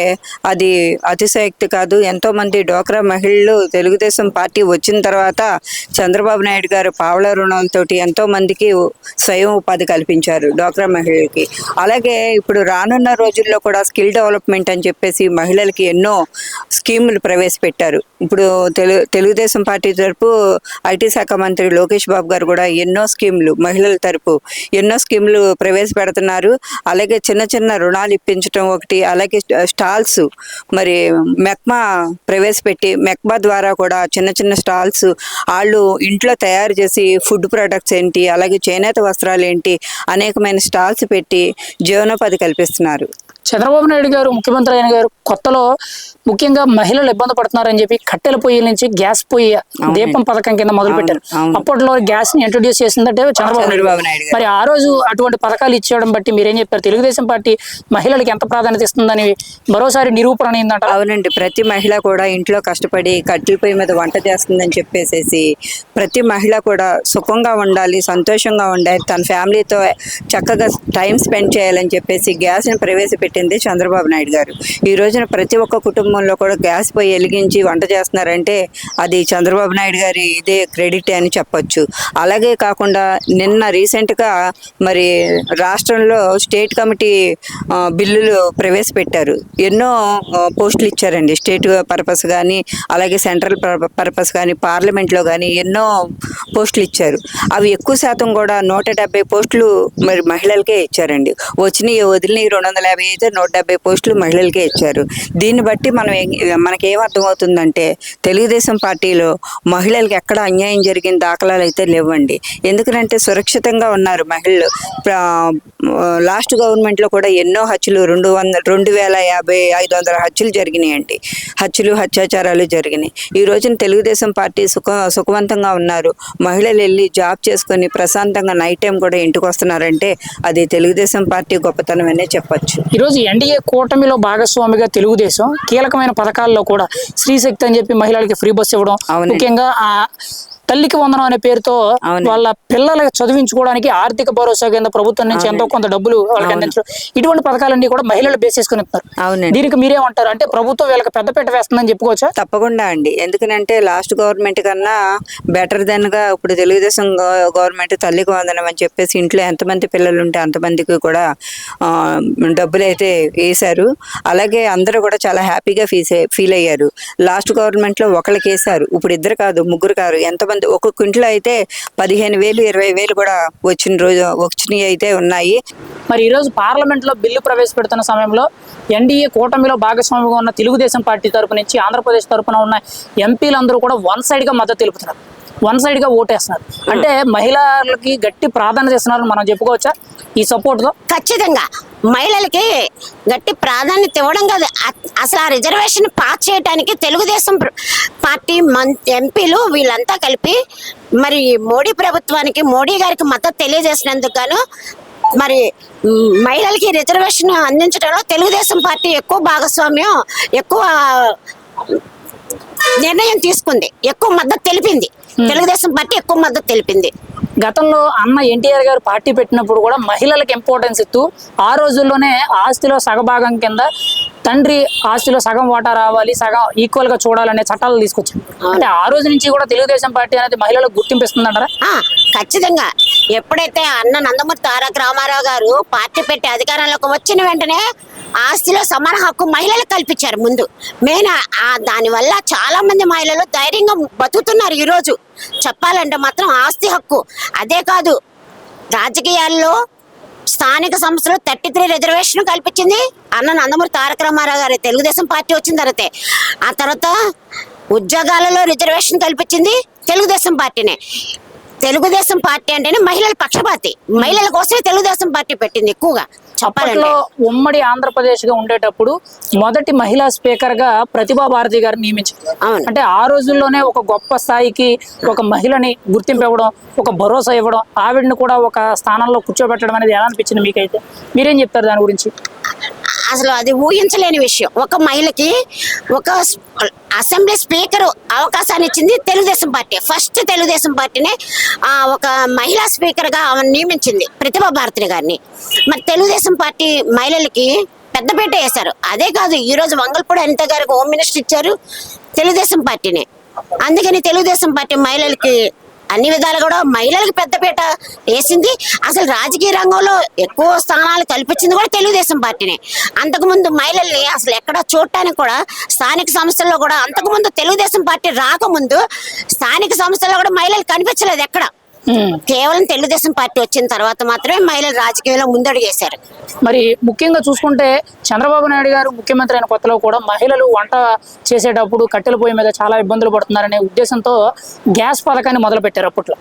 అది అతిశయోక్తి కాదు. ఎంతో మంది డ్వాక్రా మహిళలు తెలుగుదేశం పార్టీ వచ్చిన తర్వాత చంద్రబాబు నాయుడు గారు పావలా రుణాలతోటి ఎంతో మందికి స్వయం ఉపాధి కల్పించారు డ్వాక్రా మహిళలకి. అలాగే ఇప్పుడు రానున్న రోజుల్లో కూడా స్కిల్ డెవలప్మెంట్ అని చెప్పేసి మహిళలకి ఎన్నో స్కీములు ప్రవేశపెట్టారు. ఇప్పుడు తెలుగుదేశం పార్టీ తరపు ఐటీ శాఖ మంత్రి లోకేష్ బాబు గారు కూడా ఎన్నో స్కీములు మహిళల తరపు ఎన్నో స్కీములు ప్రవేశపెడుతున్నారు. అలాగే చిన్న చిన్న రుణాలు ఇప్పించడం ఒకటి, అలాగే స్టాల్స్ మరి మెక్మా ప్రవేశపెట్టి మెక్మా ద్వారా కూడా చిన్న చిన్న స్టాల్స్ వాళ్ళు ఇంట్లో తయారు చేసి ఫుడ్ ప్రొడక్ట్స్ ఏంటి, అలాగే చేనేత వస్త్రాలు ఏంటి, అనేకమైన స్టాల్స్ పెట్టి జీవనోపాధి కల్పిస్తున్నారు. చంద్రబాబు నాయుడు గారు ముఖ్యమంత్రి అయిన గారు కొత్తలో ముఖ్యంగా మహిళలు ఇబ్బంది పడుతున్నారని చెప్పి కట్టెల పొయ్యి నుంచి గ్యాస్ పొయ్యి దీపం పథకం కింద మొదలు పెట్టారు. అప్పట్లో గ్యాస్ ని ఇంట్రొడ్యూస్ చేసిందంటే చంద్రబాబు నాయుడు. మరి ఆ రోజు అటువంటి పథకాలు ఇచ్చేయడం బట్టి మీరేం చెప్పారు? తెలుగుదేశం పార్టీ మహిళలకు ఎంత ప్రాధాన్యత ఇస్తుందని మరోసారి నిరూపణ అయిందంట. అవునండి, ప్రతి మహిళ కూడా ఇంట్లో కష్టపడి కట్టెల పొయ్యి మీద వంట చేస్తుందని చెప్పేసేసి ప్రతి మహిళ కూడా సుఖంగా ఉండాలి, సంతోషంగా ఉండాలి, తన ఫ్యామిలీతో చక్కగా టైం స్పెండ్ చేయాలని చెప్పేసి గ్యాస్ని ప్రవేశపెట్టింది చంద్రబాబు నాయుడు గారు. ఈ రోజున ప్రతి ఒక్క కుటుంబంలో కూడా గ్యాస్ పొయ్యి వెలిగించి వంట చేస్తున్నారంటే అది చంద్రబాబు నాయుడు గారి ఇదే క్రెడిట్ అని చెప్పొచ్చు. అలాగే కాకుండా నిన్న రీసెంట్గా మరి రాష్ట్రంలో స్టేట్ కమిటీ బిల్లులు ప్రవేశపెట్టారు. ఎన్నో పోస్టులు ఇచ్చారండి, స్టేట్ పర్పస్ కానీ అలాగే సెంట్రల్ పర్పస్ కానీ పార్లమెంట్లో కానీ ఎన్నో పోస్టులు ఇచ్చారు. అవి ఎక్కువ శాతం కూడా 170 పోస్టులు మరి మహిళలకే ఇచ్చారండి. వచ్చినాయి వదిలినాయి 250 అయితే అయితే 170 పోస్టులు మహిళలకే ఇచ్చారు. దీన్ని బట్టి మనకేం అర్థమవుతుందంటే తెలుగుదేశం పార్టీలో మహిళలకు ఎక్కడ అన్యాయం జరిగిన దాఖలాలు అయితే లేవండి. ఎందుకంటే సురక్షితంగా ఉన్నారు మహిళలు. లాస్ట్ గవర్నమెంట్లో కూడా ఎన్నో హత్యలు 2,50-500 హత్యలు జరిగినాయండి. హత్యాచారాలు జరిగినాయి. ఈ రోజున తెలుగుదేశం పార్టీ సుఖవంతంగా ఉన్నారు. మహిళలు వెళ్ళి జాబ్ చేసుకొని ప్రశాంతంగా నైట్ టైం కూడా ఇంటికి వస్తున్నారంటే అది తెలుగుదేశం పార్టీ గొప్పతనం అనే చెప్పొచ్చు. ఈరోజు ఎన్డీఏ కూటమిలో భాగస్వామిగా తెలుగుదేశం కీలకమైన పథకాల్లో కూడా స్త్రీశక్తి అని చెప్పి మహిళలకి ఫ్రీ బస్ ఇవ్వడం, ముఖ్యంగా ఆ తల్లికి వందనం అనే పేరుతో వాళ్ళ పిల్లలకి చదివించుకోవడానికి ఆర్థిక భరోసా కింద ప్రభుత్వం నుంచి ఎంతో కొంత డబ్బులు వాళ్ళకి అందించడం, ఇటువంటి పథకాలన్నీ కూడా మహిళలు బేస్ చేసుకుని ఇస్తున్నారు. దీనికి మీరేమంటారు? అంటే ప్రభుత్వం వీళ్ళకి పెద్దపీట వేస్తుందని చెప్పుకోవచ్చా? తప్పకుండా అండి. ఎందుకంటే లాస్ట్ గవర్నమెంట్ కన్నా బెటర్ దెన్ గా ఇప్పుడు తెలుగుదేశం గవర్నమెంట్ తల్లికి వందనం అని చెప్పేసి ఇంట్లో ఎంతమంది పిల్లలు ఉంటే అంతమందికి కూడా డబ్బులు అయితే వేశారు. అలాగే అందరూ కూడా చాలా హ్యాపీగా ఫీల్ అయ్యారు. లాస్ట్ గవర్నమెంట్ లో ఒకరికి వేశారు, ఇప్పుడు ఇద్దరు కాదు ముగ్గురు కాదు, ఎంతమంది ఒక్కొక్క ఇంట్లో అయితే 15,000 20,000 కూడా వచ్చినవి అయితే ఉన్నాయి. మరి ఈరోజు పార్లమెంట్ లో బిల్లు ప్రవేశపెడుతున్న సమయంలో ఎన్డీఏ కూటమిలో భాగస్వామిగా ఉన్న తెలుగుదేశం పార్టీ తరపు నుంచి ఆంధ్రప్రదేశ్ తరపున ఉన్న ఎంపీలందరూ కూడా వన్ సైడ్ గా మద్దతు తెలుపుతున్నారు, వన్ సైడ్ గా ఓటేస్తున్నారు. అంటే మహిళలకి గట్టి ప్రాధాన్యత ఇస్తున్నారని మనం చెప్పుకోవచ్చా ఈ సపోర్ట్ లో? ఖచ్చితంగా మహిళలకి గట్టి ప్రాధాన్యత ఇవ్వడం కాదు, అసలు ఆ రిజర్వేషన్ పాస్ చేయడానికి తెలుగుదేశం పార్టీ ఎంపీలు వీళ్ళంతా కలిపి మరి మోడీ ప్రభుత్వానికి, మోడీ గారికి మద్దతు తెలియజేసినందుకు గాను మరి మహిళలకి రిజర్వేషన్ అందించడంలో తెలుగుదేశం పార్టీ ఎక్కువ భాగస్వామ్యం, ఎక్కువ నిర్ణయం తీసుకుంది, ఎక్కువ మద్దతు తెలిపింది. తెలుగుదేశం పార్టీ ఎక్కువ మద్దతు తెలిపింది. గతంలో అన్న ఎన్టీఆర్ గారు పార్టీ పెట్టినప్పుడు కూడా మహిళలకు ఇంపార్టెన్స్ ఇస్తూ ఆ రోజుల్లోనే ఆస్తిలో సగభాగం కింద తండ్రి ఆస్తిలో సగం వాటా రావాలి, సగం ఈక్వల్ గా చూడాలనే చట్టాలు తీసుకొచ్చారు. అంటే ఆ రోజు నుంచి కూడా తెలుగుదేశం పార్టీ అనేది మహిళలకు గుర్తింపిస్తుందంటారా? ఖచ్చితంగా. ఎప్పుడైతే అన్న నందమూరి తారక రామారావు గారు పార్టీ పెట్టి అధికారంలోకి వచ్చిన వెంటనే ఆస్తిలో సమాన హక్కు మహిళలకు కల్పించారు. ముందు మెయిన్ దానివల్ల చాలా మంది మహిళలు ధైర్యంగా బతుకుతున్నారు. ఈరోజు చెప్పాలంటే మాత్రం ఆస్తి హక్కు అదే కాదు, రాజకీయాల్లో స్థానిక సంస్థలు 33 రిజర్వేషన్ కల్పించింది అన్న నందమూరి తారక రామారావు గారు తెలుగుదేశం పార్టీ వచ్చిన తర్వాతే. ఆ తర్వాత ఉద్యోగాలలో రిజర్వేషన్ కల్పించింది తెలుగుదేశం పార్టీనే. తెలుగుదేశం పార్టీ అంటేనే మహిళల పక్షపాతి, మహిళల కోసమే తెలుగుదేశం పార్టీ పెట్టింది ఎక్కువగా. అప్పట్లో ఉమ్మడి ఆంధ్రప్రదేశ్ గా ఉండేటప్పుడు మొదటి మహిళా స్పీకర్ గా ప్రతిభా భారతి గారిని నియమించారు. అంటే ఆ రోజుల్లోనే ఒక గొప్ప స్థాయికి ఒక మహిళని గుర్తింపు ఇవ్వడం, ఒక భరోసా ఇవ్వడం, ఆవిడని కూడా ఒక స్థానంలో కూర్చోబెట్టడం అనేది ఎలా అనిపించింది మీకైతే? మీరేం చెప్తారు దాని గురించి? అసలు అది ఊహించలేని విషయం. ఒక మహిళకి ఒక అసెంబ్లీ స్పీకర్ అవకాశాన్ని ఇచ్చింది తెలుగుదేశం పార్టీ. ఫస్ట్ తెలుగుదేశం పార్టీనే ఒక మహిళా స్పీకర్ గా నియమించింది ప్రతిభా భారతి గారిని. మరి తెలుగుదేశం పార్టీ మహిళలకి పెద్దపీట వేశారు. అదే కాదు, ఈ రోజు వంగల్పూడి అనిత గారికి హోమ్ మినిస్టర్ ఇచ్చారు తెలుగుదేశం పార్టీనే. అందుకని తెలుగుదేశం పార్టీ మహిళలకి అన్ని విధాలు కూడా మహిళలకు పెద్దపీట వేసింది. అసలు రాజకీయ రంగంలో ఎక్కువ స్థానాలు కల్పించింది కూడా తెలుగుదేశం పార్టీనే. అంతకుముందు మహిళల్ని అసలు ఎక్కడ చూడటానికి కూడా స్థానిక సంస్థల్లో కూడా అంతకుముందు తెలుగుదేశం పార్టీ రాకముందు స్థానిక సంస్థల్లో కూడా మహిళలు కనిపించలేదు ఎక్కడ. కేవలం తెలుగుదేశం పార్టీ వచ్చిన తర్వాత మాత్రమే మహిళలు రాజకీయంలో ముందడుగేశారు. మరి ముఖ్యంగా చూసుకుంటే చంద్రబాబు నాయుడు గారు ముఖ్యమంత్రి అయిన కొత్తలో కూడా మహిళలు వంట చేసేటప్పుడు కట్టెల పొయ్యి మీద చాలా ఇబ్బందులు పడుతున్నారనే ఉద్దేశంతో గ్యాస్ పథకాన్ని మొదలుపెట్టారు అప్పట్లో.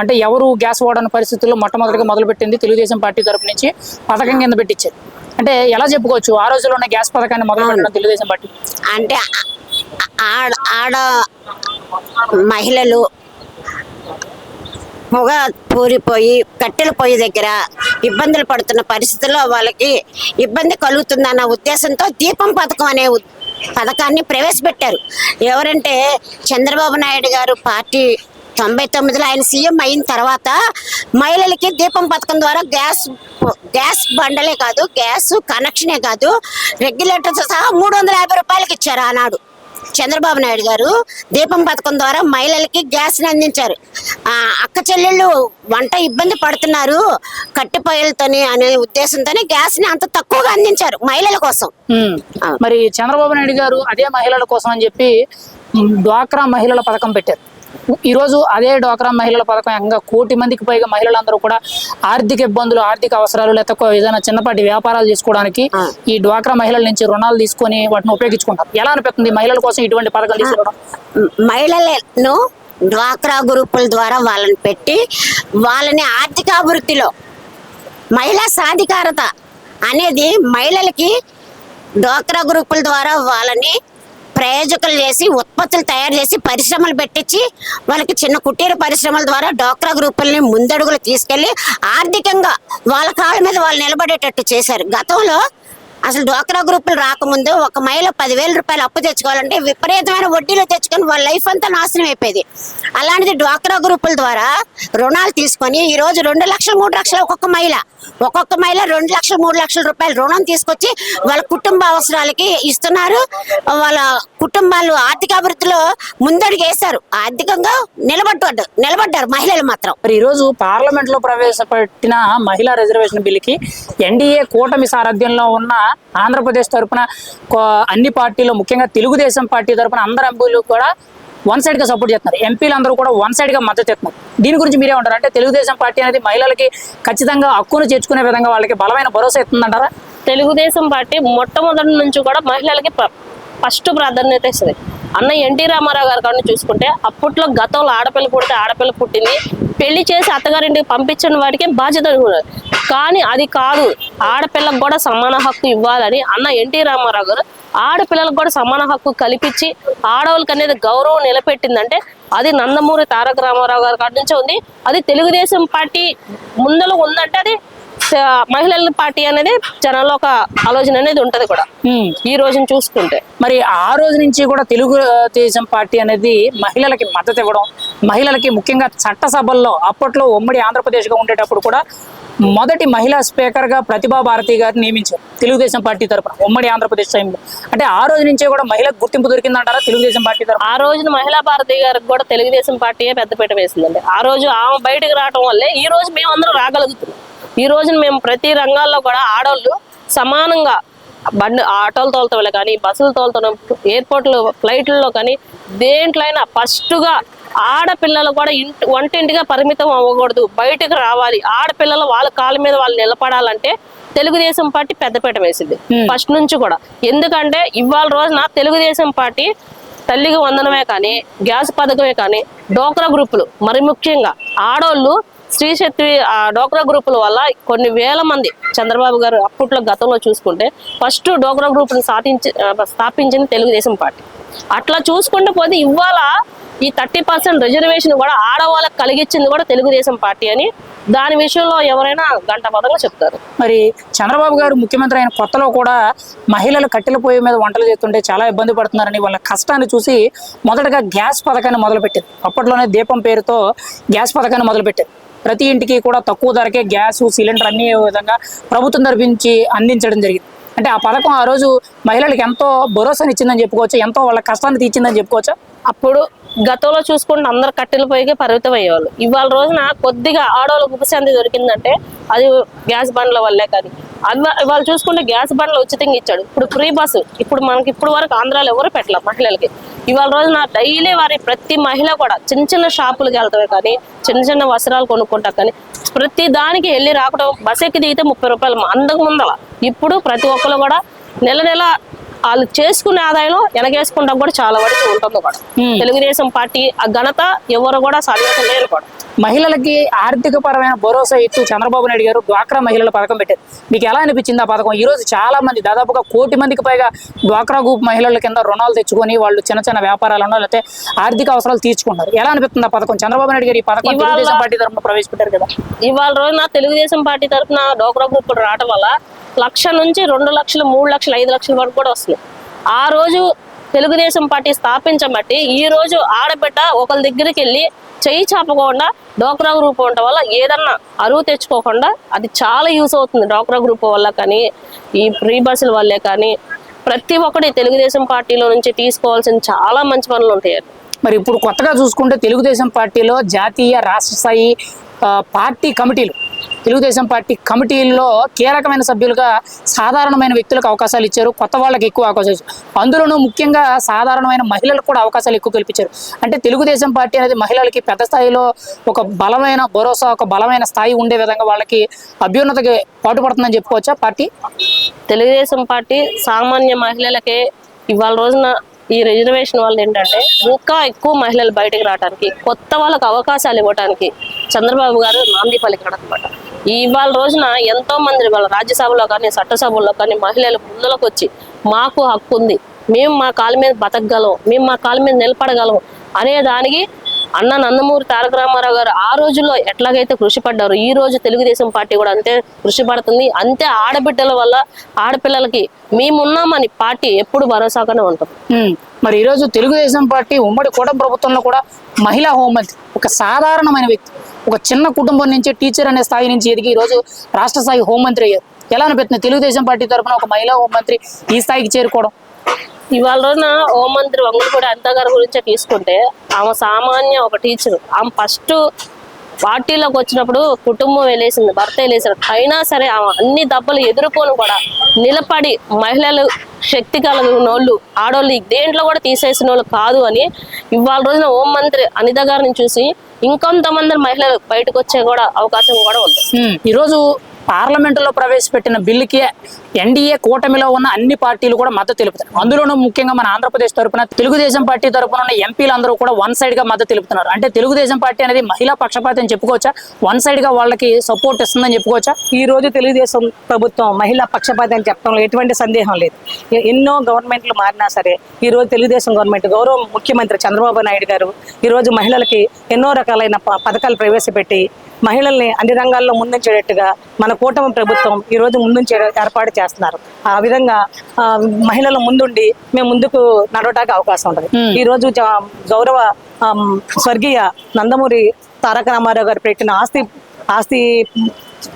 అంటే ఎవరు గ్యాస్ వాడని పరిస్థితుల్లో మొట్టమొదటిగా మొదలుపెట్టింది తెలుగుదేశం పార్టీ తరపు నుంచి పథకం కింద పెట్టించారు. అంటే ఎలా చెప్పుకోవచ్చు ఆ రోజుల్లోనే గ్యాస్ పథకాన్ని మొదలు పెట్టడం తెలుగుదేశం పార్టీ? అంటే ఆడ మహిళలు పొగ పూరిపోయి కట్టెల పొయ్యి దగ్గర ఇబ్బందులు పడుతున్న పరిస్థితుల్లో వాళ్ళకి ఇబ్బంది కలుగుతుందన్న ఉద్దేశంతో దీపం పథకం అనే పథకాన్ని ప్రవేశపెట్టారు. ఎవరంటే చంద్రబాబు నాయుడు గారు పార్టీ 99లో ఆయన సీఎం అయిన తర్వాత మహిళలకి దీపం పథకం ద్వారా గ్యాస్ బండలే కాదు, గ్యాస్ కనెక్షనే కాదు, రెగ్యులేటర్తో సహా 350 రూపాయలకి ఇచ్చారు ఆనాడు చంద్రబాబు నాయుడు గారు. దీపం పథకం ద్వారా మహిళలకి గ్యాస్ ని అందించారు. అక్క చెల్లెళ్ళు వంట ఇబ్బంది పడుతున్నారు కట్టె పొయ్యలతోని అనే ఉద్దేశంతోనే గ్యాస్ ని అంత తక్కువగా అందించారు మహిళల కోసం. మరి చంద్రబాబు నాయుడు గారు అదే మహిళల కోసం అని చెప్పి డ్వాక్రా మహిళల పథకం పెట్టారు. ఈరోజు అదే డ్వాక్రా మహిళల పథకం ఏకంగా 1 కోటి మందికి పైగా మహిళలందరూ కూడా ఆర్థిక ఇబ్బందులు, ఆర్థిక అవసరాలు లేకపోతే ఏదైనా చిన్నపాటి వ్యాపారాలు చేసుకోవడానికి ఈ డ్వాక్రా మహిళల నుంచి రుణాలు తీసుకొని వాటిని ఉపయోగించుకుంటారు. ఎలా అనిపిస్తుంది మహిళల కోసం ఇటువంటి పథకం తీసుకోవడం? మహిళలను డ్వాక్రా గ్రూపుల ద్వారా వాళ్ళని పెట్టి వాళ్ళని ఆర్థికాభివృద్ధిలో మహిళా సాధికారత అనేది మహిళలకి డ్వాక్రా గ్రూపుల ద్వారా వాళ్ళని ప్రయోజకులు చేసి ఉత్పత్తులు తయారు చేసి పరిశ్రమలు పెట్టించి వాళ్ళకి చిన్న కుటీర పరిశ్రమల ద్వారా డ్వాక్రా గ్రూపుల్ని ముందడుగులు తీసుకెళ్లి ఆర్థికంగా వాళ్ళ కాళ్ళ మీద వాళ్ళు నిలబడేటట్టు చేశారు. గతంలో అసలు డ్వాక్రా గ్రూపులు రాకముందు ఒక మహిళ 10,000 రూపాయలు అప్పు తెచ్చుకోవాలంటే విపరీతమైన వడ్డీలు తెచ్చుకొని వాళ్ళ లైఫ్ అంతా నాశనం అయిపోయేది. అలాంటిది డ్వాక్రా గ్రూపుల ద్వారా రుణాలు తీసుకొని ఈ రోజు 2 లక్షలు 3 లక్షలు ఒక్కొక్క మహిళ 2 లక్షలు 3 లక్షల రూపాయలు రుణం తీసుకొచ్చి వాళ్ళ కుటుంబ అవసరాలకి ఇస్తున్నారు. వాళ్ళ కుటుంబాలు ఆర్థికాభివృద్ధిలో ముందడుగు వేశారు. ఆర్థికంగా నిలబడ్డారు మహిళలు మాత్రం. మరి ఈరోజు పార్లమెంట్ లో ప్రవేశపెట్టిన మహిళా రిజర్వేషన్ బిల్లుకి ఎన్డీఏ కూటమి సారథ్యంలో ఉన్న ఆంధ్రప్రదేశ్ తరఫున అన్ని పార్టీలు, ముఖ్యంగా తెలుగుదేశం పార్టీ తరఫున అందరు ఎంపీలు కూడా వన్ సైడ్ గా సపోర్ట్ చేస్తున్నారు. ఎంపీలు అందరూ కూడా వన్ సైడ్ గా మద్దతు ఇస్తున్నారు. దీని గురించి మీరేమంటారు? అంటే తెలుగుదేశం పార్టీ అనేది మహిళలకి ఖచ్చితంగా హక్కును చేర్చుకునే విధంగా వాళ్ళకి బలమైన భరోసా ఇస్తుందంటారా? తెలుగుదేశం పార్టీ మొట్టమొదటి నుంచి కూడా మహిళలకి ఫస్ట్ ప్రాధాన్యత ఇస్తుంది. అన్న ఎన్టీ రామారావు గారి కానీ చూసుకుంటే అప్పట్లో గతంలో ఆడపిల్ల పుడితే ఆడపిల్ల పుట్టింది, పెళ్లి చేసి అత్తగారింటికి పంపించిన వాడికి బాధ్యత అనుకున్నారు. కానీ అది కాదు, ఆడపిల్లకు కూడా సమాన హక్కు ఇవ్వాలని అన్న ఎన్టీ రామారావు గారు ఆడపిల్లలకు కూడా సమాన హక్కు కల్పించి ఆడవాళ్ళకి అనేది గౌరవం నిలబెట్టిందంటే అది నందమూరి తారక రామారావు గారి కాడి నుంచే ఉంది. అది తెలుగుదేశం పార్టీ ముందలో ఉందంటే అది మహిళల పార్టీ అనేది జనాల్లో ఒక ఆలోచన అనేది ఉంటది కూడా. ఈ రోజును చూసుకుంటే మరి ఆ రోజు నుంచి కూడా తెలుగుదేశం పార్టీ అనేది మహిళలకి మద్దతు ఇవ్వడం, మహిళలకి ముఖ్యంగా చట్టసభల్లో అప్పట్లో ఉమ్మడి ఆంధ్రప్రదేశ్ గా ఉండేటప్పుడు కూడా మొదటి మహిళా స్పీకర్ గా ప్రతిభా భారతి గారిని నియమించారు తెలుగుదేశం పార్టీ తరఫున ఉమ్మడి ఆంధ్రప్రదేశ్ టైంలో. అంటే ఆ రోజు నుంచే కూడా మహిళకు గుర్తింపు దొరికిందంటారా తెలుగుదేశం పార్టీ తరఫున? ఆ రోజున మహిళా భారతి గారికి కూడా తెలుగుదేశం పార్టీయే పెద్దపీట వేసిందండి. ఆ రోజు ఆమె బయటకు రావడం వల్లే ఈ రోజు మేమందరం రాగలుగుతున్నాం. ఈ రోజున మేము ప్రతి రంగాల్లో కూడా ఆడవాళ్ళు సమానంగా ఆటోలు తోలుతాం కానీ, బస్సులు తోలుతున్నాం, ఎయిర్పోర్ట్లు ఫ్లైట్లలో కానీ దేంట్లో అయినా ఫస్ట్గా ఆడపిల్లలు కూడా వంటింటిగా పరిమితం అవ్వకూడదు, బయటకు రావాలి. ఆడపిల్లలు వాళ్ళ కాళ్ళ మీద వాళ్ళు నిలబడాలంటే తెలుగుదేశం పార్టీ పెద్దపీట వేసింది ఫస్ట్ నుంచి కూడా. ఎందుకంటే ఇవాళ రోజున తెలుగుదేశం పార్టీ తల్లికి వందనమే కానీ, గ్యాస్ పథకమే కానీ, డోక్రా గ్రూపులు మరి ముఖ్యంగా ఆడోళ్ళు స్త్రీ శక్తి డోక్రా గ్రూపుల వల్ల కొన్ని వేల మంది చంద్రబాబు గారు అప్పట్లో గతంలో చూసుకుంటే ఫస్ట్ డోక్రా గ్రూపును స్థాపించింది తెలుగుదేశం పార్టీ. అట్లా చూసుకుంటే పోతే ఇవాళ ఈ 30% రిజర్వేషన్ కూడా ఆడవాళ్ళకి కలిగించింది కూడా తెలుగుదేశం పార్టీ అని దాని విషయంలో ఎవరైనా గంటపదంగా చెప్తారు. మరి చంద్రబాబు గారు ముఖ్యమంత్రి అయిన కొత్తలో కూడా మహిళలు కట్టెల పొయ్యి మీద వంటలు చేస్తుంటే చాలా ఇబ్బంది పడుతున్నారని వాళ్ళ కష్టాన్ని చూసి మొదటగా గ్యాస్ పథకాన్ని మొదలుపెట్టారు. అప్పట్లోనే దీపం పేరుతో గ్యాస్ పథకాన్ని మొదలుపెట్టారు. ప్రతి ఇంటికి కూడా తక్కువ ధరకే గ్యాస్ సిలిండర్ అన్ని విధంగా ప్రభుత్వం తరపించి అందించడం జరిగింది. అంటే ఆ పథకం ఆ రోజు మహిళలకు ఎంతో భరోసాని ఇచ్చిందని చెప్పుకోవచ్చు, ఎంతో వాళ్ళ కష్టాన్ని తీర్చిందని చెప్పుకోవచ్చు. అప్పుడు గతంలో చూసుకుంటే అందరు కట్టెల పొయ్యికి పరిమితం అయ్యేవాళ్ళు. ఇవాళ రోజున కొద్దిగా ఆడవాళ్ళకు ఉపశాంతి దొరికిందంటే అది గ్యాస్ బండ్ల వల్లే. కానీ ఇవాళ చూసుకుంటే గ్యాస్ బండ్లు ఉచితంగా ఇచ్చాడు. ఇప్పుడు ఫ్రీ బస్సు ఇప్పుడు మనకి ఇప్పుడు వరకు ఆంధ్రాలో ఎవరు పెట్టలేదు మహిళలకి. ఇవాళ రోజున డైలీ వారి ప్రతి మహిళ కూడా చిన్న చిన్న షాపులకు వెళ్తామే కానీ, చిన్న చిన్న వస్త్రాలు కొనుక్కుంటా కానీ, ప్రతి దానికి వెళ్ళి రాకడం బస్ ఎక్కి దిగితే 30 రూపాయలు అంతకు ముందల. ఇప్పుడు ప్రతి ఒక్కరు కూడా నెల నెల వాళ్ళు చేసుకునే ఆదాయం వెనకేసుకుంటాం కూడా చాలా వరకు ఉంటుంది కూడా. తెలుగుదేశం పార్టీ ఆ ఘనత ఎవరు కూడా సాధించలేరు కూడా. మహిళలకి ఆర్థిక పరమైన భరోసా ఇస్తూ చంద్రబాబు నాయుడు గారు డ్వాక్రా మహిళల పథకం పెట్టారు. మీకు ఎలా అనిపించింది ఆ పథకం? ఈ రోజు చాలా మంది దాదాపుగా 1 కోటి మందికి పైగా డ్వాక్రా గ్రూప్ మహిళల కింద రుణాలు తెచ్చుకొని వాళ్ళు చిన్న చిన్న వ్యాపారాలను లేకపోతే ఆర్థిక అవసరాలు తీర్చుకుంటారు. ఎలా అనిపిస్తుంది ఆ పథకం? చంద్రబాబు నాయుడు గారు ఈ పథకం తెలుగుదేశం పార్టీ తరఫున ప్రవేశపెట్టారు కదా. ఇవాళ రోజున తెలుగుదేశం పార్టీ తరఫున డ్వాక్రా గ్రూపులు రావడం వల్ల 1,00,000 నుంచి 2 లక్షలు 3 లక్షలు 5 లక్షల వరకు కూడా వస్తుంది. ఆ రోజు తెలుగుదేశం పార్టీ స్థాపించబట్టి ఈ రోజు ఆడబిడ్డ ఒకరి దగ్గరికి వెళ్ళి చెయ్యి చాపకుండా డ్వాక్రా గ్రూప్ ఉండటం వల్ల ఏదన్నా అరువు తెచ్చుకోకుండా అది చాలా యూస్ అవుతుంది. డ్వాక్రా గ్రూప్ వల్ల కానీ, ఈ ఫ్రీ బస్సుల వల్లే కానీ, ప్రతి ఒక్కటి తెలుగుదేశం పార్టీలో నుంచి తీసుకోవాల్సిన చాలా మంచి పనులు ఉంటాయి. మరి ఇప్పుడు కొత్తగా చూసుకుంటే తెలుగుదేశం పార్టీలో జాతీయ రాష్ట్ర స్థాయి పార్టీ కమిటీలు తెలుగుదేశం పార్టీ కమిటీల్లో కీలకమైన సభ్యులుగా సాధారణమైన వ్యక్తులకు అవకాశాలు ఇచ్చారు, కొత్త వాళ్ళకి ఎక్కువ అవకాశాలు ఇచ్చారు. అందులోనూ ముఖ్యంగా సాధారణమైన మహిళలకు కూడా అవకాశాలు ఎక్కువ కల్పించారు. అంటే తెలుగుదేశం పార్టీ అనేది మహిళలకి పెద్ద స్థాయిలో ఒక బలమైన భరోసా, ఒక బలమైన స్థాయి ఉండే విధంగా వాళ్ళకి అభ్యున్నతకి పాటుపడుతుందని చెప్పుకోవచ్చా పార్టీ? తెలుగుదేశం పార్టీ సామాన్య మహిళలకే ఇవాళ రోజున ఈ రిజర్వేషన్ వల్ల ఏంటంటే ఇంకా ఎక్కువ మహిళలు బయటకు రావడానికి, కొత్త వాళ్ళకి అవకాశాలు ఇవ్వడానికి చంద్రబాబు గారు నాంది పలికాడు అనమాట. ఇవాళ రోజున ఎంతో మంది వాళ్ళ రాజ్యసభలో కానీ చట్టసభల్లో కానీ మహిళలు ముందులకు వచ్చి మాకు హక్కు ఉంది, మేము మా కాళ్ళ మీద బతకగలం, మేము మా కాళ్ళ మీద నిలబడగలం అనే దానికి అన్న నందమూరి తారక రామారావు గారు ఆ రోజుల్లో ఎట్లాగైతే కృషి పడ్డారు, ఈ రోజు తెలుగుదేశం పార్టీ కూడా అంతే కృషి పడుతుంది. అంతే ఆడబిడ్డల వల్ల ఆడపిల్లలకి మేమున్నామని పార్టీ ఎప్పుడు భరోసాగానే ఉంటుంది. మరి ఈరోజు తెలుగుదేశం పార్టీ ఉమ్మడి కూటమి ప్రభుత్వంలో కూడా మహిళా హోంమంత్రి, ఒక సాధారణమైన వ్యక్తి, ఒక చిన్న కుటుంబం నుంచి టీచర్ అనే స్థాయి నుంచి ఎదిగి ఈరోజు రాష్ట్ర స్థాయి హోంమంత్రి అయ్యారు. ఎలా అనిపిస్తుంది తెలుగుదేశం పార్టీ తరఫున ఒక మహిళా హోంమంత్రి ఈ స్థాయికి చేరుకోవడం? ఇవాళ రోజున హోంమంత్రి వంగులపూడి అనిత గారి గురించే తీసుకుంటే ఆమె సామాన్య ఒక టీచర్. ఆమె ఫస్ట్ పార్టీలోకి వచ్చినప్పుడు కుటుంబం వెళ్ళేసింది, భర్త వెళ్ళేసారు, అయినా సరే ఆమె అన్ని దెబ్బలు ఎదుర్కొని కూడా నిలబడి మహిళలు శక్తి కలిగిన వాళ్ళు, ఆడవాళ్ళు దేంట్లో కూడా తీసేసిన వాళ్ళు కాదు అని ఇవాళ రోజున హోంమంత్రి అనిత గారిని చూసి ఇంకొంతమంది మహిళలు బయటకు వచ్చే కూడా అవకాశం కూడా ఉంది. ఈరోజు పార్లమెంటులో ప్రవేశపెట్టిన బిల్లుకి ఎన్డీఏ కూటమిలో ఉన్న అన్ని పార్టీలు కూడా మద్దతు తెలుపుతున్నారు. అందులోనూ ముఖ్యంగా మన ఆంధ్రప్రదేశ్ తరఫున తెలుగుదేశం పార్టీ తరఫున ఉన్న ఎంపీలు అందరూ కూడా వన్ సైడ్ గా మద్దతు తెలుపుతున్నారు. అంటే తెలుగుదేశం పార్టీ అనేది మహిళా పక్షపాతి అని చెప్పుకోవచ్చా? వన్ సైడ్ గా వాళ్ళకి సపోర్ట్ ఇస్తుందని చెప్పుకోవచ్చా? ఈ రోజు తెలుగుదేశం ప్రభుత్వం మహిళా పక్షపాతి అని చెప్పడంలో ఎటువంటి సందేహం లేదు. ఎన్నో గవర్నమెంట్లు మారినా సరే ఈ రోజు తెలుగుదేశం గవర్నమెంట్, గౌరవ ముఖ్యమంత్రి చంద్రబాబు నాయుడు గారు ఈ రోజు మహిళలకి ఎన్నో రకాలైన పథకాలు ప్రవేశపెట్టి మహిళల్ని అన్ని రంగాల్లో ముందుంచేటట్టుగా మన కూటమి ప్రభుత్వం ఈ రోజు ముందుంచే ఏర్పాటు చేస్తున్నారు. ఆ విధంగా మహిళల ముందుండి మేము ముందుకు నడవడానికి అవకాశం ఉంటుంది. ఈ రోజు గౌరవ స్వర్గీయ నందమూరి తారక రామారావు గారు పెట్టిన ఆస్తి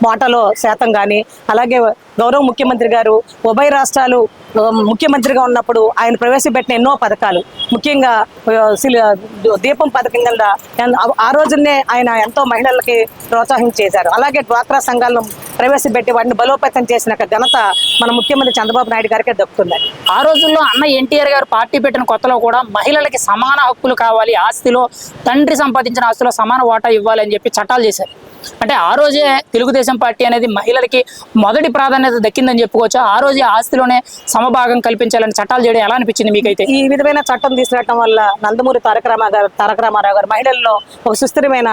వాటాలో శాతం కానీ, అలాగే గౌరవ ముఖ్యమంత్రి గారు ఉభయ రాష్ట్రాలు ముఖ్యమంత్రిగా ఉన్నప్పుడు ఆయన ప్రవేశపెట్టిన ఎన్నో పథకాలు, ముఖ్యంగా దీపం పథకం కింద ఆ రోజునే ఆయన ఎంతో మహిళలకి ప్రోత్సాహం చేశారు. అలాగే డ్వాక్రా సంఘాలను ప్రవేశపెట్టి వాటిని బలోపేతం చేసిన ఘనత మన ముఖ్యమంత్రి చంద్రబాబు నాయుడు గారికే దక్కుతుంది. ఆ రోజుల్లో అన్న ఎన్టీఆర్ గారు పార్టీ పెట్టిన కొత్తలో కూడా మహిళలకి సమాన హక్కులు కావాలి, ఆస్తిలో తండ్రి సంపాదించిన ఆస్తిలో సమాన వాటా ఇవ్వాలి అని చెప్పి చట్టాలు చేశారు. అంటే ఆ రోజే తెలుగుదేశం పార్టీ అనేది మహిళలకి మొదటి ప్రాధాన్యత దక్కిందని చెప్పుకోవచ్చు. ఆ రోజే ఆస్తిలోనే సమభాగం కల్పించాలని చట్టాలు చేయడం ఎలా అనిపించింది మీకైతే? ఈ విధమైన చట్టం తీసుకురావడం వల్ల నందమూరి తారక రామారావు గారు మహిళల్లో ఒక సుస్థిరమైన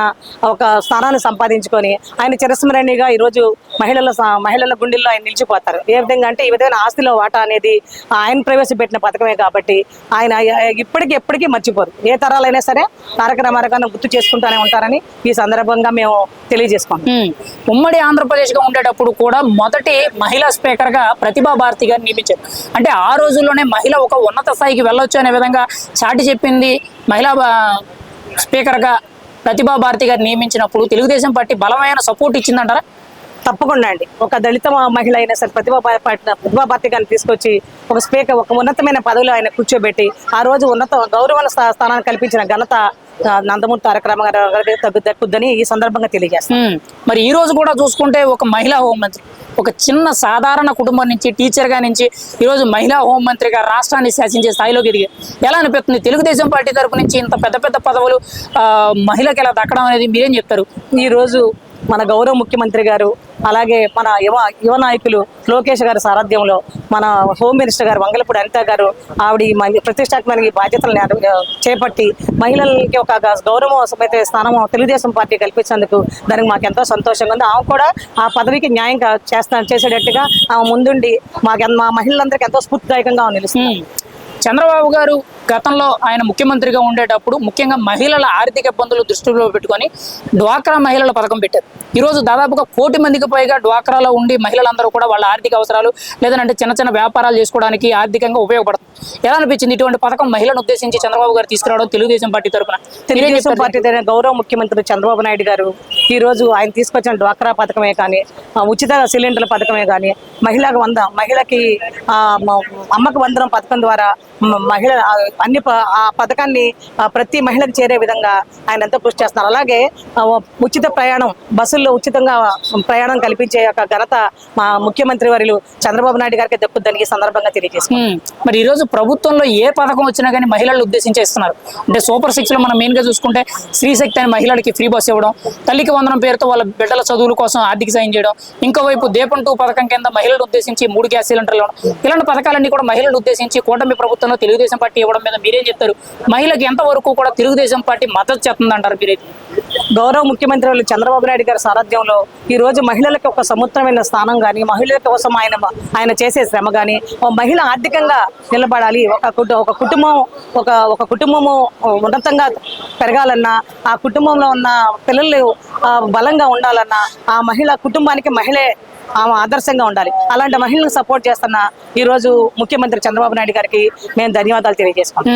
ఒక స్థానాన్ని సంపాదించుకొని ఆయన చిరస్మరణీయంగా ఈరోజు మహిళల గుండెల్లో ఆయన నిలిచిపోతారు. ఏ విధంగా అంటే ఈ విధమైన ఆస్తిలో వాటా అనేది ఆయన ప్రవేశపెట్టిన పథకమే కాబట్టి ఆయన ఎప్పటికీ మర్చిపోరు. ఏ తరాలైనా సరే తారక రామారావు గారిని గుర్తు చేసుకుంటూనే ఉంటారని ఈ సందర్భంగా మేము తెలియజేసుకోండి. ఉమ్మడి ఆంధ్రప్రదేశ్ గా ఉండేటప్పుడు కూడా మొదటి మహిళా స్పీకర్ గా ప్రతిభా భారతి గారిని నియమించారు. అంటే ఆ రోజుల్లోనే మహిళ ఒక ఉన్నత స్థాయికి వెళ్ళొచ్చు అనే విధంగా చాటి చెప్పింది మహిళా స్పీకర్ గా ప్రతిభా భారతి గారిని నియమించినప్పుడు తెలుగుదేశం పార్టీ బలమైన సపోర్ట్ ఇచ్చిందంటారా? తప్పకుండా అండి. ఒక దళిత మహిళ అయినా సరే ప్రతిభా భారతి గారిని తీసుకొచ్చి ఒక స్పీకర్, ఒక ఉన్నతమైన పదవిలో ఆయన కూర్చోబెట్టి ఆ రోజు గౌరవ స్థానాన్ని కల్పించిన ఘనత నందమూరి తారక రామారావు గారికి దక్కుద్దని ఈ సందర్భంగా తెలియజేస్తాం. మరి ఈ రోజు కూడా చూసుకుంటే ఒక మహిళా హోంమంత్రి, ఒక చిన్న సాధారణ కుటుంబం నుంచి టీచర్గా నుంచి ఈరోజు మహిళా హోంమంత్రిగా రాష్ట్రాన్ని శాసించే స్థాయిలోకి ఎదిగారు. ఎలా అనిపిస్తుంది తెలుగుదేశం పార్టీ తరపు నుంచి ఇంత పెద్ద పెద్ద పదవులు మహిళకి ఎలా దక్కడం అనేది మీరేం చెప్తారు? ఈరోజు మన గౌరవ ముఖ్యమంత్రి గారు, అలాగే మన యువ నాయకులు లోకేష్ గారి సారథ్యంలో మన హోమ్ మినిస్టర్ గారు వంగలపూడి అనిత గారు ఆవిడ ప్రతిష్టాత్మక బాధ్యతలను చేపట్టి మహిళలకి ఒక గౌరవమైన స్థానం తెలుగుదేశం పార్టీ కల్పించేందుకు దానికి మాకు ఎంతో సంతోషంగా ఉంది. ఆమె కూడా ఆ పదవికి న్యాయం చేసేటట్టుగా ఆమె ముందుండి మా మహిళలందరికీ ఎంతో స్ఫూర్తిదాయకంగా నిలుస్తుంది. చంద్రబాబు గారు గతంలో ఆయన ముఖ్యమంత్రిగా ఉండేటప్పుడు ముఖ్యంగా మహిళల ఆర్థిక ఇబ్బందులు దృష్టిలో పెట్టుకొని డ్వాక్రా మహిళల పథకం పెట్టారు. ఈరోజు దాదాపుగా 1 కోటి మందికి పైగా డ్వాక్రాలో ఉండి మహిళలందరూ కూడా వాళ్ళ ఆర్థిక అవసరాలు లేదంటే చిన్న చిన్న వ్యాపారాలు చేసుకోవడానికి ఆర్థికంగా ఉపయోగపడుతుంది. ఎలా అనిపించింది ఇటువంటి పథకం మహిళను ఉద్దేశించి చంద్రబాబు గారు తీసుకురావడం తెలుగుదేశం పార్టీ తరఫున? తెలుగుదేశం పార్టీ గౌరవ ముఖ్యమంత్రి చంద్రబాబు నాయుడు గారు ఈ రోజు ఆయన తీసుకొచ్చిన డ్వాక్రా పథకమే కానీ, ఉచిత సిలిండర్ల పథకమే కానీ, మహిళకి అమ్మకు వందనం పథకం ద్వారా మహిళ ఆ పథకాన్ని ప్రతి మహిళకు చేరే విధంగా ఆయన ఎంతో కృషి చేస్తున్నారు. అలాగే ఉచిత ప్రయాణం, బస్సుల్లో ఉచితంగా ప్రయాణం కల్పించే ఒక ఘనత మా ముఖ్యమంత్రి వర్యులు చంద్రబాబు నాయుడు గారికి దక్కుతుందని ఈ సందర్భంగా తెలియజేస్తున్నారు. మరి ఈ రోజు ప్రభుత్వంలో ఏ పథకం వచ్చినా కానీ మహిళలు ఉద్దేశించి ఇస్తున్నారు. అంటే సూపర్ 6 లో మనం మెయిన్ గా చూసుకుంటే స్త్రీశక్తి అని మహిళలకి ఫ్రీ బస్ ఇవ్వడం, తల్లికి వందనం పేరుతో వాళ్ళ బిడ్డల చదువుల కోసం ఆర్థిక సాయం చేయడం, ఇంకోవైపు దీపం 2 పథకం కింద మహిళలు ఉద్దేశించి 3 గ్యాస్ సిలిండర్లు ఇవ్వడం, ఇలాంటి పథకాలన్నీ కూడా మహిళలు ఉద్దేశించి కూటమి ప్రభుత్వంలో తెలుగుదేశం పార్టీ ఇవ్వడం మీద మీరేం చెప్తారు? మహిళకి ఎంతవరకు కూడా తెలుగుదేశం పార్టీ మద్దతు చేస్తుందంటారు మీరైతే? గౌరవ ముఖ్యమంత్రి చంద్రబాబు నాయుడు గారి సారథ్యంలో ఈ రోజు మహిళలకు ఒక సమున్నతమైన స్థానం కానీ, మహిళల కోసం ఆయన చేసే శ్రమ కానీ, మహిళ ఆర్థికంగా నిలబడాలి, ఒక కుటుంబము ఉన్నతంగా పెరగాలన్నా, ఆ కుటుంబంలో ఉన్న పిల్లలు బలంగా ఉండాలన్నా, ఆ మహిళ కుటుంబానికి మహిళే ఆమె ఆదర్శంగా ఉండాలి. అలాంటి మహిళలకు సపోర్ట్ చేస్తున్న ఈ రోజు ముఖ్యమంత్రి చంద్రబాబు నాయుడు గారికి మేము ధన్యవాదాలు తెలియజేసుకుంటాం.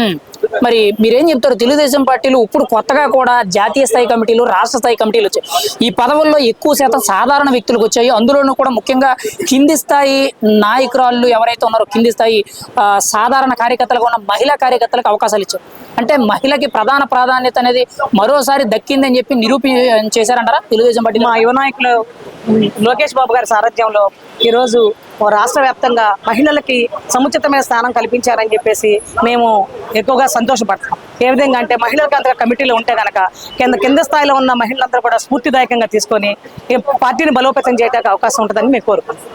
మరి మీరేం చెప్తారు? తెలుగుదేశం పార్టీలు ఇప్పుడు కొత్తగా కూడా జాతీయ స్థాయి కమిటీలు, రాష్ట్ర స్థాయి కమిటీలు వచ్చాయి. ఈ పదవుల్లో ఎక్కువ శాతం సాధారణ వ్యక్తులకు వచ్చాయి. అందులోనూ కూడా ముఖ్యంగా కింది స్థాయి నాయకురాళ్ళు ఎవరైతే ఉన్నారో, కింది స్థాయి సాధారణ కార్యకర్తలుగా ఉన్న మహిళా కార్యకర్తలకు అవకాశాలు ఇచ్చారు. అంటే మహిళకి ప్రధాన ప్రాధాన్యత అనేది మరోసారి దక్కిందని చెప్పి చేశారంటారా తెలుగుదేశం పార్టీ? మా యువ నాయకులు లోకేష్ బాబు గారి సారథ్యంలో ఈరోజు రాష్ట్ర వ్యాప్తంగా మహిళలకి సముచితమైన స్థానం కల్పించారని చెప్పేసి మేము ఎక్కువగా సంతోషపడతాం. ఏ విధంగా అంటే మహిళలకు అంతగా కమిటీలు ఉంటే కనుక కింద స్థాయిలో ఉన్న మహిళలందరూ కూడా స్ఫూర్తిదాయకంగా తీసుకొని పార్టీని బలోపేతం చేయడానికి అవకాశం ఉంటుందని మేము కోరుకుంటున్నాం.